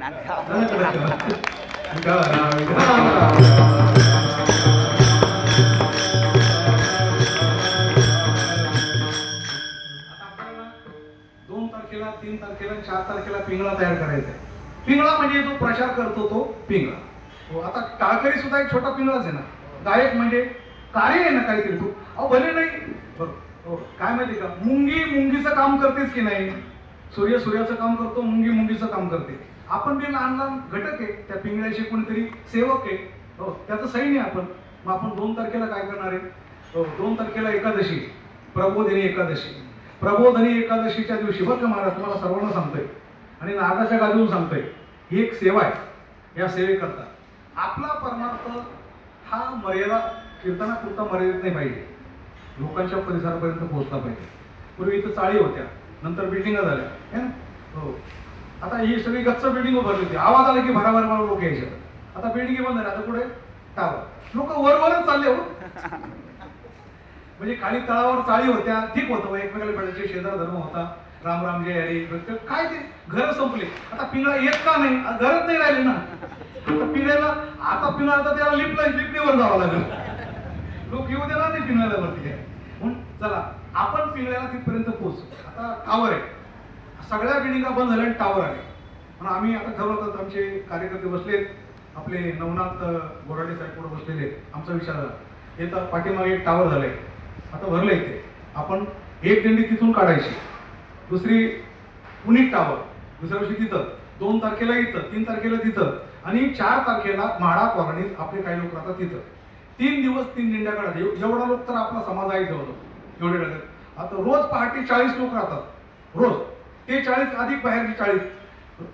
Speaker 1: तारखेला, 3 तारखेला, 4 तारखेला पिंगळा तयार करायचा आहे. पिंगळा म्हणजे जो प्रचार करतो तो पिंगळा. आता टाळकरी सुद्धा एक छोटा पिंगळाच आहे ना. गायक म्हणजे कार्य आहे ना काहीतरी. तू अहो भले नाही, काय माहिती का, मुंगी मुंगीचं काम करतेच की नाही, सूर्य सूर्याचं काम करतो, मुंगी मुंगीचं काम करते. आपण ते लहान लहान घटक आहे, त्या पिंगळ्याचे कोणीतरी सेवक आहे, त्याचं सैन्य आपण. मग आपण 2 तारखेला काय करणार आहे? 2 तारखेला एकादशी, प्रबोधिनी एकादशी. प्रबोधिनी एकादशीच्या दिवशी बरं का महाराज, तुम्हाला सर्वांना सांगतोय आणि नागाच्या गादीवरून सांगतोय, ही एक सेवा आहे. या सेवेकरता आपला परमार्थ हा मर्यादा कीर्तनापुरता मर्यादित नाही पाहिजे, लोकांच्या परिसरापर्यंत पोहोचला पाहिजे. पूर्वी इथं चाळी होत्या, नंतर बिल्डिंगा झाल्या. हो, आता ही सगळी गच्च बिल्डिंग उभारली होती, आवाज आला की भराभर लोक यायचे. आता बिल्डिंग बंद झाल्या, आता पुढे टावर, लोक वरवरच चालले हो. म्हणजे खाली तळावर चाळी होत्या, ठीक होतं, एकमेकाला भेटायचे, शेजार धर्म होता, राम जय हरी काय ते घर संपले. आता पिंगळा येत का नाही, घरच नाही राहिले ना. आता पिंगळ्याला आता पिंगळा त्याला लिफ्टवर जावं लागेल. लोक येऊ देणार नाही पिंगळ्याला वरती. म्हणून चला आपण पिंगळ्याला तिथपर्यंत पोहोचू. आता टावर आहे, सगळ्या बिल्डिंगा बंद झाल्या आणि टावर आले. म्हणून आम्ही आता ठरवतात, आमचे कार्यकर्ते बसलेत, आपले नवनाथ बोराडे साहेब पुढे बसलेले. आमचा विचार झाला येतं पाठीमागे एक टावर झालंय, आता भरलं इथे. आपण एक दिंडी तिथून काढायची, दुसरी पुणे टावर, दुसऱ्या दिवशी तिथं, 2 तारखेला इथं, 3 तारखेला तिथं आणि 4 तारखेला म्हाडा कॉलनीत आपले काही लोक राहतात तिथं. 3 दिवस 3 दिंड्या काढायच्या. एवढा लोक तर आपला समाज आहे जवळ एवढे राहतात. आता रोज पहाटे 40 लोक राहतात रोज, ते 40 अधिक बाहेरचे 40,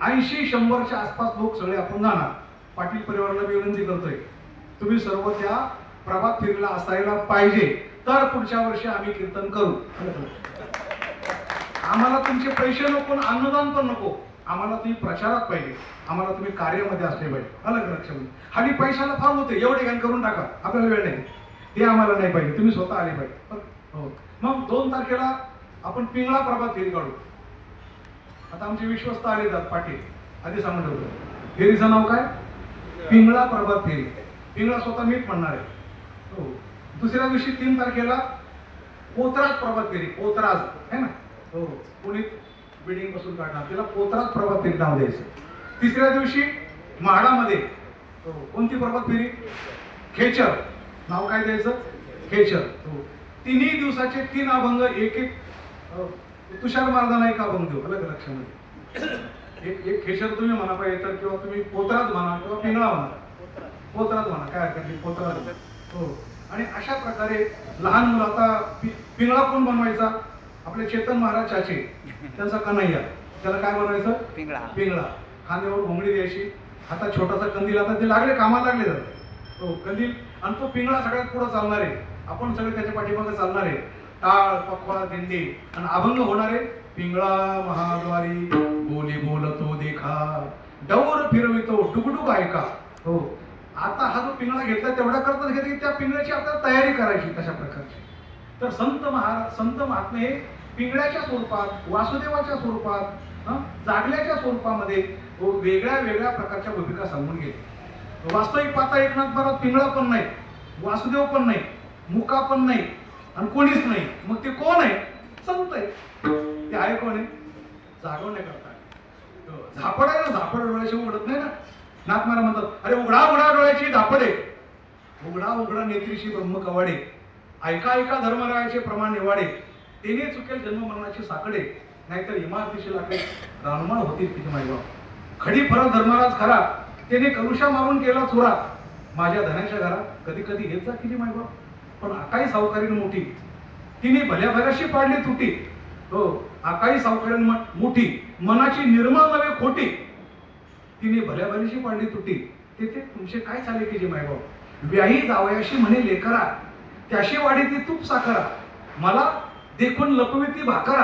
Speaker 1: 80-100च्या आसपास लोक सगळे आपण जाणार. पाटील परिवाराला मी विनंती करतोय, तुम्ही सर्व त्या प्रभात फेरीला असायला पाहिजे, तर पुढच्या वर्षी आम्ही कीर्तन करू. आम्हाला तुमचे पैसे नको, अनुदान पण नको, आम्हाला तुम्ही प्रचारात पाहिजे, आम्हाला तुम्ही कार्यामध्ये असले पाहिजे. अलग लक्षात. हल्ली पैशाला फार होते, एवढे गाण करून टाका, आपल्याला वेळ नाही, ते आम्हाला नाही पाहिजे, तुम्ही स्वतः आले पाहिजे. हो, मग 2 तारखेला आपण पिंगळा प्रभात फेरी काढू. आता आमचे विश्वस्त आले जात पाटील, आधी सांगून ठेवतो, फेरीचं नाव काय? पिंगळा प्रभात फेरी. पिंगळा स्वतः मीच म्हणणार आहे. हो, दुसऱ्या दिवशी 3 तारखेला पोतराज प्रभात फेरी, पोतराज है ना. हो, पुणे बिल्डिंग पासून काढणार, तिला पोतराज प्रभात फेरी नाव द्यायचं. तिसऱ्या दिवशी म्हाडामध्ये कोणती प्रभात फेरी? खेचर. नाव काय द्यायचं? खेचर. हो, 3 दिवसाचे 3 अभंग, एक तुषार महाराजांना एक अभंग देऊ, अलग लक्षामध्ये. एक खेचर तुम्ही म्हणा पाहिजे तर, किंवा तुम्ही पोतराज म्हणा किंवा पिंगळा म्हणा, पोतराज म्हणा, काय हरकत नाही, पोतराज. हो, आणि अशा प्रकारे लहान मुलं, आता पिंगळा कोण बनवायचा? आपले चेतन महाराज चाचे, त्यांचा कन्हैया, त्याला काय बनवायचं? पिंगळा. पिंगळा. खांद्यावर घोंगडी द्यायची, हातात छोटासा कंदील, आता ते लागले, कामाला लागले जातात. हो, कंदील, आणि तो पिंगळा सगळ्यात पुढे चालणार आहे, आपण सगळे त्याच्या पाठीमागे चालणार आहे. टाळ पखवाडा दिंडी आणि अभंग होणारे. पिंगळा महाद्वारी बोली बोलतो देखा, डौर फिरवितो डुगडुग ऐका. हो, आता हा जो पिंगळा घेतला तेवढा करताच घेतला की त्या पिंगळ्याची आपल्याला तयारी करायची कशा प्रकारची. तर संत महात्मे हे पिंगळ्याच्या स्वरूपात, वासुदेवाच्या स्वरूपात, जागल्याच्या स्वरूपामध्ये वेगळ्या वेगळ्या प्रकारच्या भूमिका सांगून घेतल्या. वास्तविक पाहता एकनाथ महाराज पिंगळा पण नाही, वासुदेव पण नाही, मुका पण नाही, आणि कोणीच नाही. मग ते कोण आहे? संत आहे. ते आहे कोण आहे? जागवण्या करतात. झापड आहे ना, झापड डोळ्याशी उघडत नाही ना. नाथ महाराज म्हणतात, अरे उघडा उघडा डोळ्याची झापडे, उघडा उघडा नेत्रीशी ब्रह्म कवाडे, ऐका ऐका धर्मरायाचे प्रमाण निवाडे, तेने चुकेल जन्म मरणाची साकडे, नाहीतर इमारतीशी लाकडे रानमाळ होतील तिथे मायबाप. खडी फरक धर्मराज खरा, त्याने कलुषा मारून केला चोरा, माझ्या धनाच्या घरा कधी कधी येत जा केली मायबाप. पण आकाई सावकारीन मोठी, तिने भल्या भल्याशी पाडली तुटी. हो, आकाई सावकारीन मोठी, मनाची निर्मळ नव्हे खोटी, तिने भल्या भल्याशी पाडली तुटी. तेथे तुमचे काय चाले की जे मायबाप. व्याही जावयाशी म्हणे लेकरा, त्याशी वाढी ती तूप साखरा, मला देखून लपवी ती भाकरा,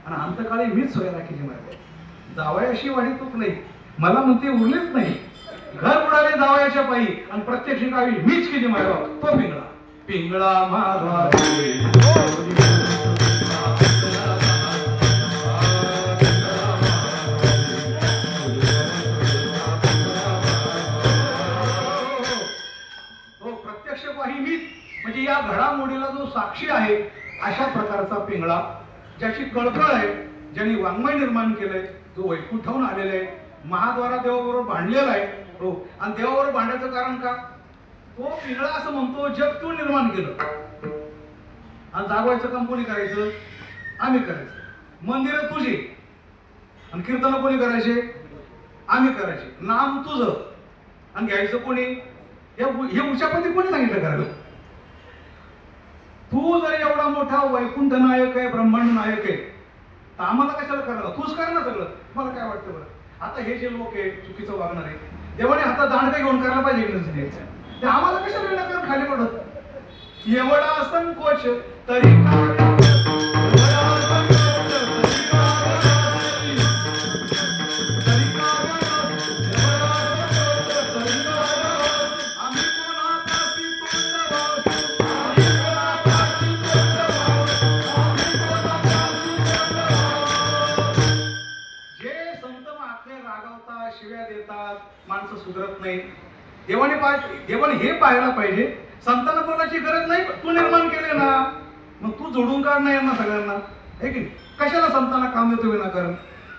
Speaker 1: आणि अंतकाळी मीच सोयरा की जे मायबाप. जावयाशी वाढी तूप नाही, मला म्हणते उरलीच नाही, घर उडाले जावयाच्या पायी, आणि प्रत्यक्ष गावी मीच की जे मायबाप. तो पिंगळा. पिंगळा महाद्वारी प्रत्यक्ष पाही मीच, म्हणजे या घडामोडीला जो साक्षी आहे अशा प्रकारचा पिंगळा, ज्याची कळकळ आहे, ज्यांनी वाङ्मय निर्माण केलंय, जो वैकुंठाहून आलेला आहे, महाद्वारा देवाबरोबर बांधलेला आहे. हो, आणि देवाबरोबर बांधायचं कारण का? तो पिंगळा असं म्हणतो जग तू निर्माण केलं, आणि जागवायचं काम कोणी करायचं? आम्ही करायचं. मंदिरं तुझी आणि कीर्तन कोणी करायचे? आम्ही करायचे. नाम तुझं आणि घ्यायचं कोणी? हे उच्चापती कोणी सांगितलं करायला? तू जर एवढा मोठा वैकुंठ नायक आहे, ब्रह्मांड नायक आहे, तर आम्हाला कशाला करायला? तूच कर ना सगळं. मला काय वाटतं बरं, आता हे जे लोक आहे चुकीचं वागणार आहे, देवाने हातात दांडके घेऊन करायला पाहिजे, ते आम्हाला कशाला विनाकारण खाली पडत? एवढा संकोच तरी सुधरत नाही. देवाने हे पाहायला पाहिजे, संतांना बोलायची गरज नाही, तू निर्माण केले ना, मग तू जोडून काढ ना यांना सगळ्यांना, आहे की नाही? कशाला संतांना काम देतो विनाकारण?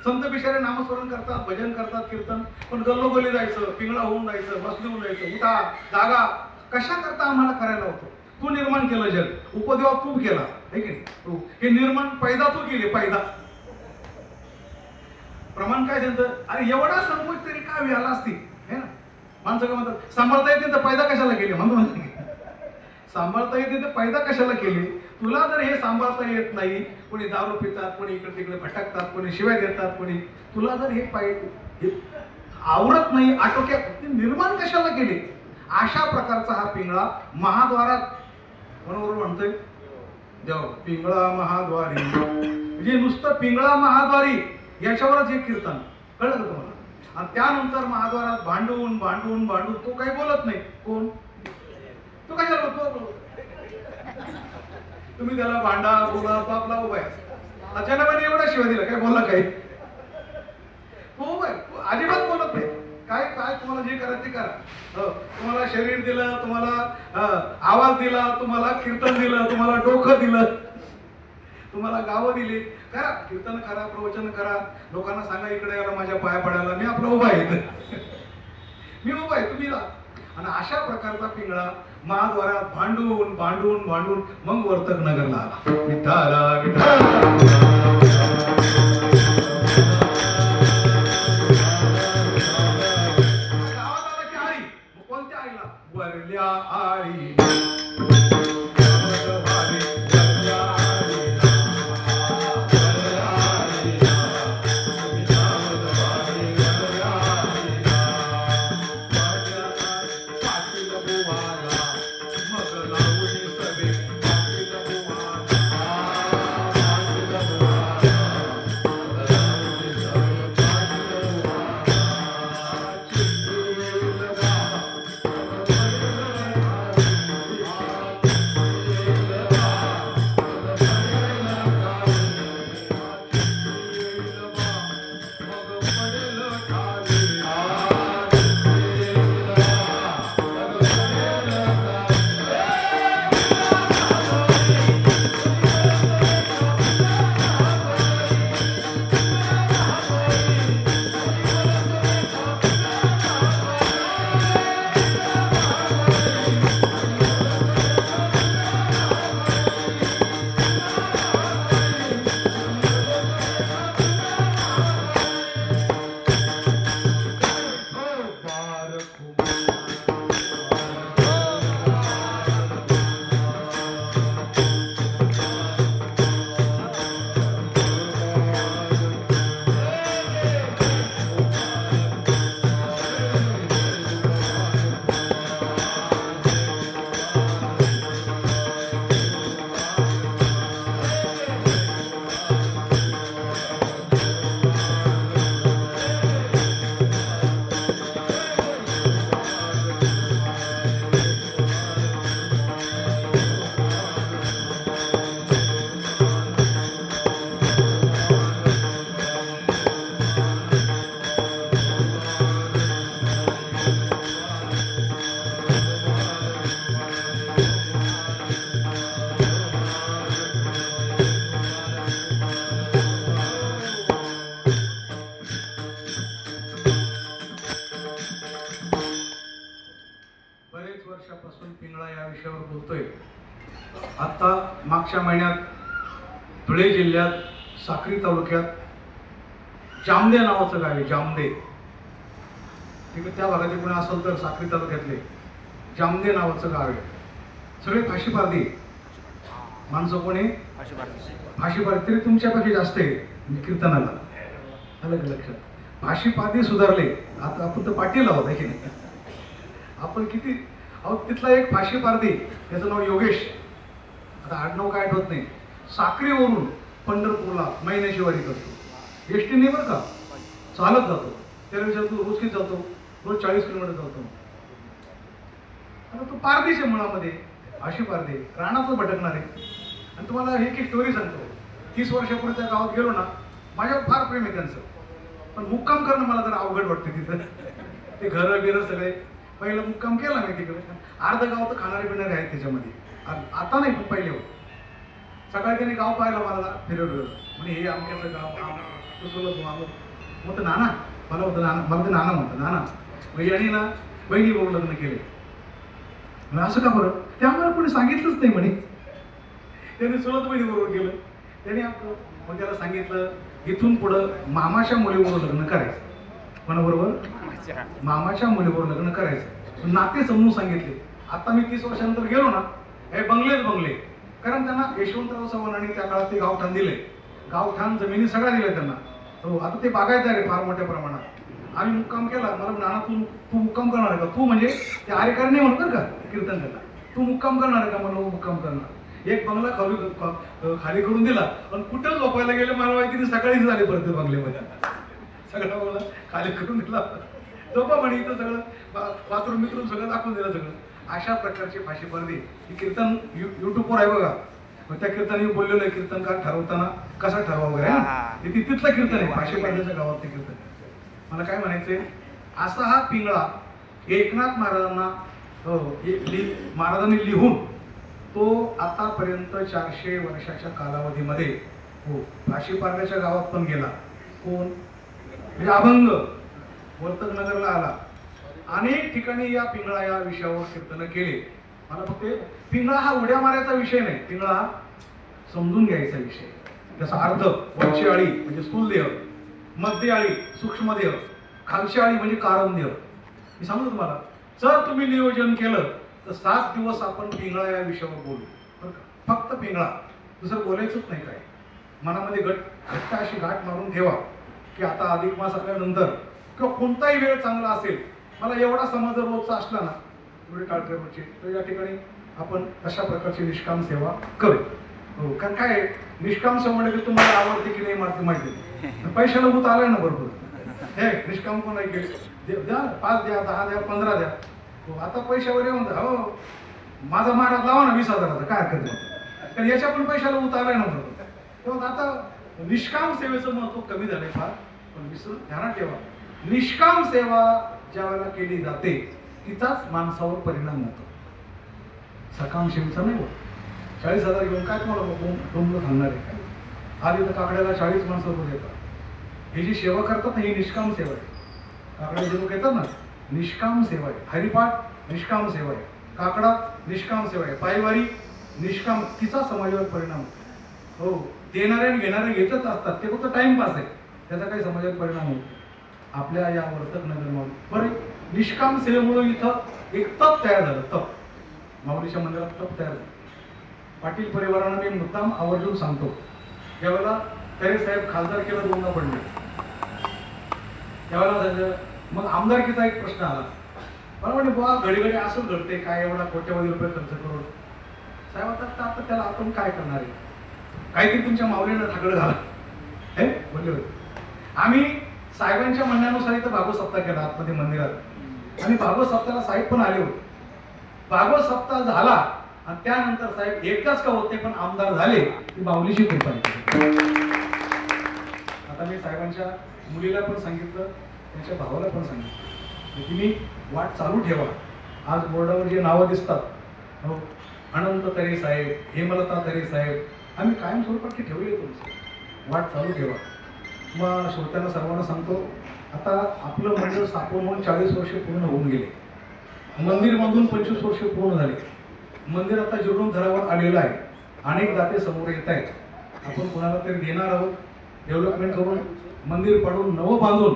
Speaker 1: संत बिचारे नामस्मरण करतात, भजन करतात, कीर्तन, पण गल्लोगल्ली जायचं, पिंगळा होऊन जायचं, बसली होऊन जायचं, उठा जागा, कशा करता आम्हाला करायला होतं? तू निर्माण केलं जग, उपदेवा तू केला, आहे की नाही? तू हे निर्माण पैदा तू केले, पैदा प्रमाण काय त्यांचं? अरे एवढा संकोच तरी का व्याला असती, है ना? माणसं काय म्हणतात, सांभाळता येते तर पैदा कशाला केली? म्हणतो सांभाळता येते तर पैदा कशाला केली? तुला जर हे सांभाळता येत नाही, कोणी दारू पितात, कोणी इकडे तिकडे भटकतात, कोणी शिवाय देतात, कोणी, तुला जर हे आवडत नाही, आटोक्यात निर्माण कशाला केले? अशा प्रकारचा हा पिंगळा महाद्वारात बरोबर म्हणतोय देव, पिंगळा महाद्वारी, म्हणजे नुसतं पिंगळा महाद्वारी याच्यावरच हे कीर्तन, कळलं का तुम्हाला? आणि त्यानंतर महाद्वारात भांडून भांडून भांडून तो काही बोलत नाही. कोण? तो कशाला बोलतो? तुम्ही त्याला भांडा बोला, तो आपला उभा आहे. अचानक एवढा शिवाय दिला, काय बोलला काही? तो उभा आहे, तो अजिबात बोलत नाही. काय काय तुम्हाला जे करायचं ते करा. तुम्हाला शरीर दिलं, तुम्हाला आवाज दिला, तुम्हाला कीर्तन दिलं, तुम्हाला डोकं दिलं, तुम्हाला गावं दिली, करा कीर्तन करा, प्रवचन करा, लोकांना सांगा इकडे याला माझ्या पाया पडायला, मी आपला उभा आहे, मी उभा आहे, तुम्ही राहा. आणि अशा प्रकारचा पिंगळा महाद्वारात भांडून भांडून भांडून मग वर्तक नगरला आला. विठाला विठाला कोणत्या आईला? वरल्या आई वर्षापासून पिंगळा या विषयावर बोलतोय. आता मागच्या महिन्यात धुळे जिल्ह्यात साक्री तालुक्यात जामदे नावाचं गाव आहे, जामदे, ठीक आहे, त्या भागातील कोणी असेल तर साक्री तालुक्यातले जामदे नावाचं गाव आहे. सगळे फाशीपारधी माणसं, कोणी फाशीपारधी, तरी तुमच्यापेक्षा जास्त आहे कीर्तनाला, अलग लक्षात. फाशीपारधी सुधारले. आता आपण तर पाटील आहोत, आहे की नाही? आपण किती अहो, तिथला एक फाशीपारधी, त्याचं नाव योगेश, आता आडनाव काय आठवत नाही, साक्रीवरून पंढरपूरला महिन्याशिवारी करतो. एस टीने बरं का, चालत जातो. त्याला विचारतो रोज किती जातो? रोज 40 किलोमीटर जातो. आता तो पारधीच आहे मुळामध्ये, फाशीपारधी, रानातच भटकणार आहे. आणि तुम्हाला एक एक स्टोरी सांगतो. 30 वर्षापूर्वी त्या गावात गेलो ना, माझ्यावर फार प्रेम आहे त्यांचं, पण मुक्काम करणं मला जरा अवघड वाटते तिथं. ते घरं बिरं सगळे पहिलं मुक्काम केला मी तिकडे. अर्ध गाव तर खाणारे पिणारे आहेत त्याच्यामध्ये. आता नाही पण पहिले होते. सकाळी त्याने गाव पाहायला मला फिरवलं म्हणजे हे आमच्याचं गाव मग नाना मला होतं नाना मला ते नाना म्हणतं नाना यांनी ना बहिणीबरोबर लग्न केले. म्हणजे असं का बरं ते आम्हाला कोणी सांगितलंच नाही म्हणे. त्यांनी चुलत बहिणीबरोबर केलं. त्याने मग त्याला सांगितलं इथून पुढं मामाच्या मुलीबरोबर लग्न करायचं. कोणाबरोबर? मामाच्या मुलीबरोबर लग्न करायचं. नाते समजून सांगितले. आता मी 30 वर्षानंतर गेलो ना हे बंगलेच बंगले. कारण त्यांना यशवंतराव चव्हाणांनी त्या काळात ते गावठाण दिले. गावठाण जमिनी सगळ्या दिल्या त्यांना. हो आता ते बागायतदार आहे फार मोठ्या प्रमाणात. आम्ही मुक्काम केला. मला नाना तू मुक्काम करणार आहे का? तू म्हणजे ते आरेकर नाही म्हणतात का कीर्तन करता. तू मुक्काम करणार आहे का? मला मुक्काम करणार. एक बंगला खाली करून दिला पण कुठं झोपायला गेले मला माहिती नाही. सकाळीच झाले परत बंगल्यामध्ये. सगळा बंगला खाली करून दिला. झोपा म्हणे इथं सगळं बाथरूम मिथरूम सगळं दाखवून दिलं सगळं. अशा प्रकारचे फाशी पर्दे ही कीर्तन युट्यूबवर आहे बघा. मग त्या कीर्तनाने बोललेलं आहे कीर्तनकार ठरवताना कसा ठरवा वगैरे ते तिथलं कीर्तन आहे. फाशी पर्द्याच्या गावातलं कीर्तन. मला काय म्हणायचंय असा हा पिंगळा एकनाथ महाराजांना महाराजांनी लिहून तो आतापर्यंत 400 वर्षाच्या कालावधीमध्ये हो फाशी पारड्याच्या गावात पण गेला. कोण म्हणजे अभंग वर्तक नगरला आला. अनेक ठिकाणी या पिंगळा या विषयावर कीर्तन केले. मला फक्त पिंगळा हा उड्या मारायचा विषय नाही. पिंगळा हा समजून घ्यायचा विषय. त्याचा अर्थ वरची आळी म्हणजे स्थूल देह, मध्य आळी सूक्ष्म देह, खालची आळी म्हणजे कारण देह. मी सांगतो तुम्हाला जर तुम्ही नियोजन केलं तर 7 दिवस आपण पिंगळा या विषयावर बोलू. फक्त पिंगळा दुसरं बोलायचंच नाही. काय मनामध्ये घट्ट अशी गाठ मारून ठेवा की आता अधिक मास आल्यानंतर किंवा कोणताही वेळ चांगला असेल मला एवढा समज जर रोजचा असला ना एवढे टाळतेचे तर या ठिकाणी आपण अशा प्रकारची निष्काम सेवा करू. हो कारण काय निष्काम सेवा म्हणजे तुम्हाला आवडते की नाही माहिती नाही. पैशाला भूत आलाय ना बरोबर. हे निष्काम कोण नाही केले द्या 5 द्या 10 द्या 15 द्या. हो आता पैशावर येऊन द्या. हो माझा महाराज लावा ना 20,000चा काय हरकत नाही. कारण याच्या पण पैशाला भूत आलाय ना बरोबर. तेव्हा आता निष्काम सेवेचं महत्व कमी झालंय फार. पण विसरून ध्यानात ठेवा निष्काम सेवा ज्या वेळेला केली जाते तिचाच माणसावर परिणाम होतो. सकाम सेवेचा नाही होत. 40,000 घेऊन काय तुम्हाला डोंगर घालणार आहे. आज इथं काकड्याला 40 माणसं रोज येतात. ही जी सेवा करतात ना ही निष्काम सेवा आहे. काकड्या जे लोक येतात ना निष्काम सेवा आहे. हरिपाठ निष्काम सेवा आहे. काकडा निष्काम सेवा आहे. पायवारी निष्काम तिचा समाजावर परिणाम होतो. हो देणारे आणि घेणारे घेतच असतात. ते फक्त टाइमपास आहे. त्याचा काही समाजावर परिणाम होतो. आपल्या या वर्तक नगरमध्ये बरं निष्काम सेवेमुळे इथं एक तप तयार झालं. तप माऊलीच्या मंदिरात तप तयार झालं. पाटील परिवारानं मी मुद्दाम आवर्जून सांगतो त्यावेळेला तरी साहेब खासदार केलं दोनदा पडले. त्यावेळेला मग आमदारकीचा एक प्रश्न आला. मला म्हणजे बुवा घडी घडी असं घडते काय एवढा कोट्यवधी रुपये खर्च करून. साहेब आता त्याला आपण काय करणार आहे. काहीतरी तुमच्या माऊलीनं ठाकड घाला हे बोलले होते. आम्ही साहेबांच्या म्हणण्यानुसार इथं भागवत सप्ताह केला आतमध्ये मंदिरात. आणि भागवत सप्ताहाला साहेब पण आले होते. भागवत सप्ताह झाला आणि त्यानंतर साहेब एकदाच का होते पण आमदार झाले ती माऊलीची कृपा आहे. आता मी साहेबांच्या मुलीला पण सांगितलं त्यांच्या भावाला पण सांगितलं तुम्ही वाट चालू ठेवा. आज बोर्डावर जे नावं दिसतात हो अनंत तरे साहेब, हेमलता तरे साहेब आम्ही कायम स्वरूपात ठेवले तुमचे. वाट चालू ठेवा. मग श्रोत्यांना सर्वांना सांगतो आता आपलं मंदिर स्थापन 40 वर्ष पूर्ण होऊन गेले. मंदिरमधून 25 वर्ष पूर्ण झाले. मंदिर आता जीर्णोद्धारावर आलेलं आहे. अनेक दाते समोर येत आहेत. आपण कोणाला तरी देणार आहोत. डेव्हलपमेंट करून मंदिर पाडून नवं बांधून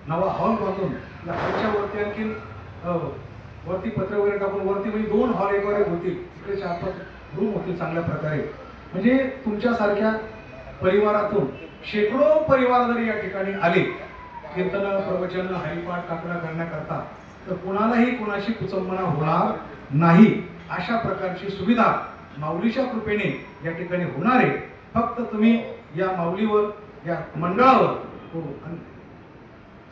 Speaker 1: नवा हॉल बांधून या हॉलच्या वरती आणखी वरती पत्र वगैरे टाकून वरती म्हणजे 2 हॉल एक होतील. इकडे 4-5 रूम होतील चांगल्या प्रकारे. म्हणजे तुमच्यासारख्या परिवारातून शेकडो परिवार जरी या ठिकाणी आले कीर्तन प्रवचन हरिपाठ काकडा करण्याकरता तर कोणालाही कोणाची कुचंबना होणार नाही. अशा प्रकारची सुविधा माऊलीच्या कृपेने या ठिकाणी होणार आहे. फक्त तुम्ही या माऊलीवर या मंडळावर हो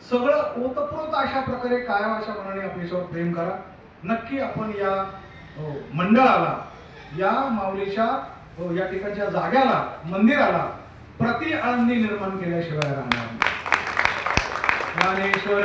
Speaker 1: सगळं ओतप्रोत अशा प्रकारे कायमाच्या मनाने आपल्याच्यावर प्रेम करा. नक्की आपण या मंडळाला या माऊलीच्या या ठिकाणच्या जाग्याला मंदिराला प्रति आनंदी निर्माण केल्याशिवाय राहणार. ज्ञानेश्वर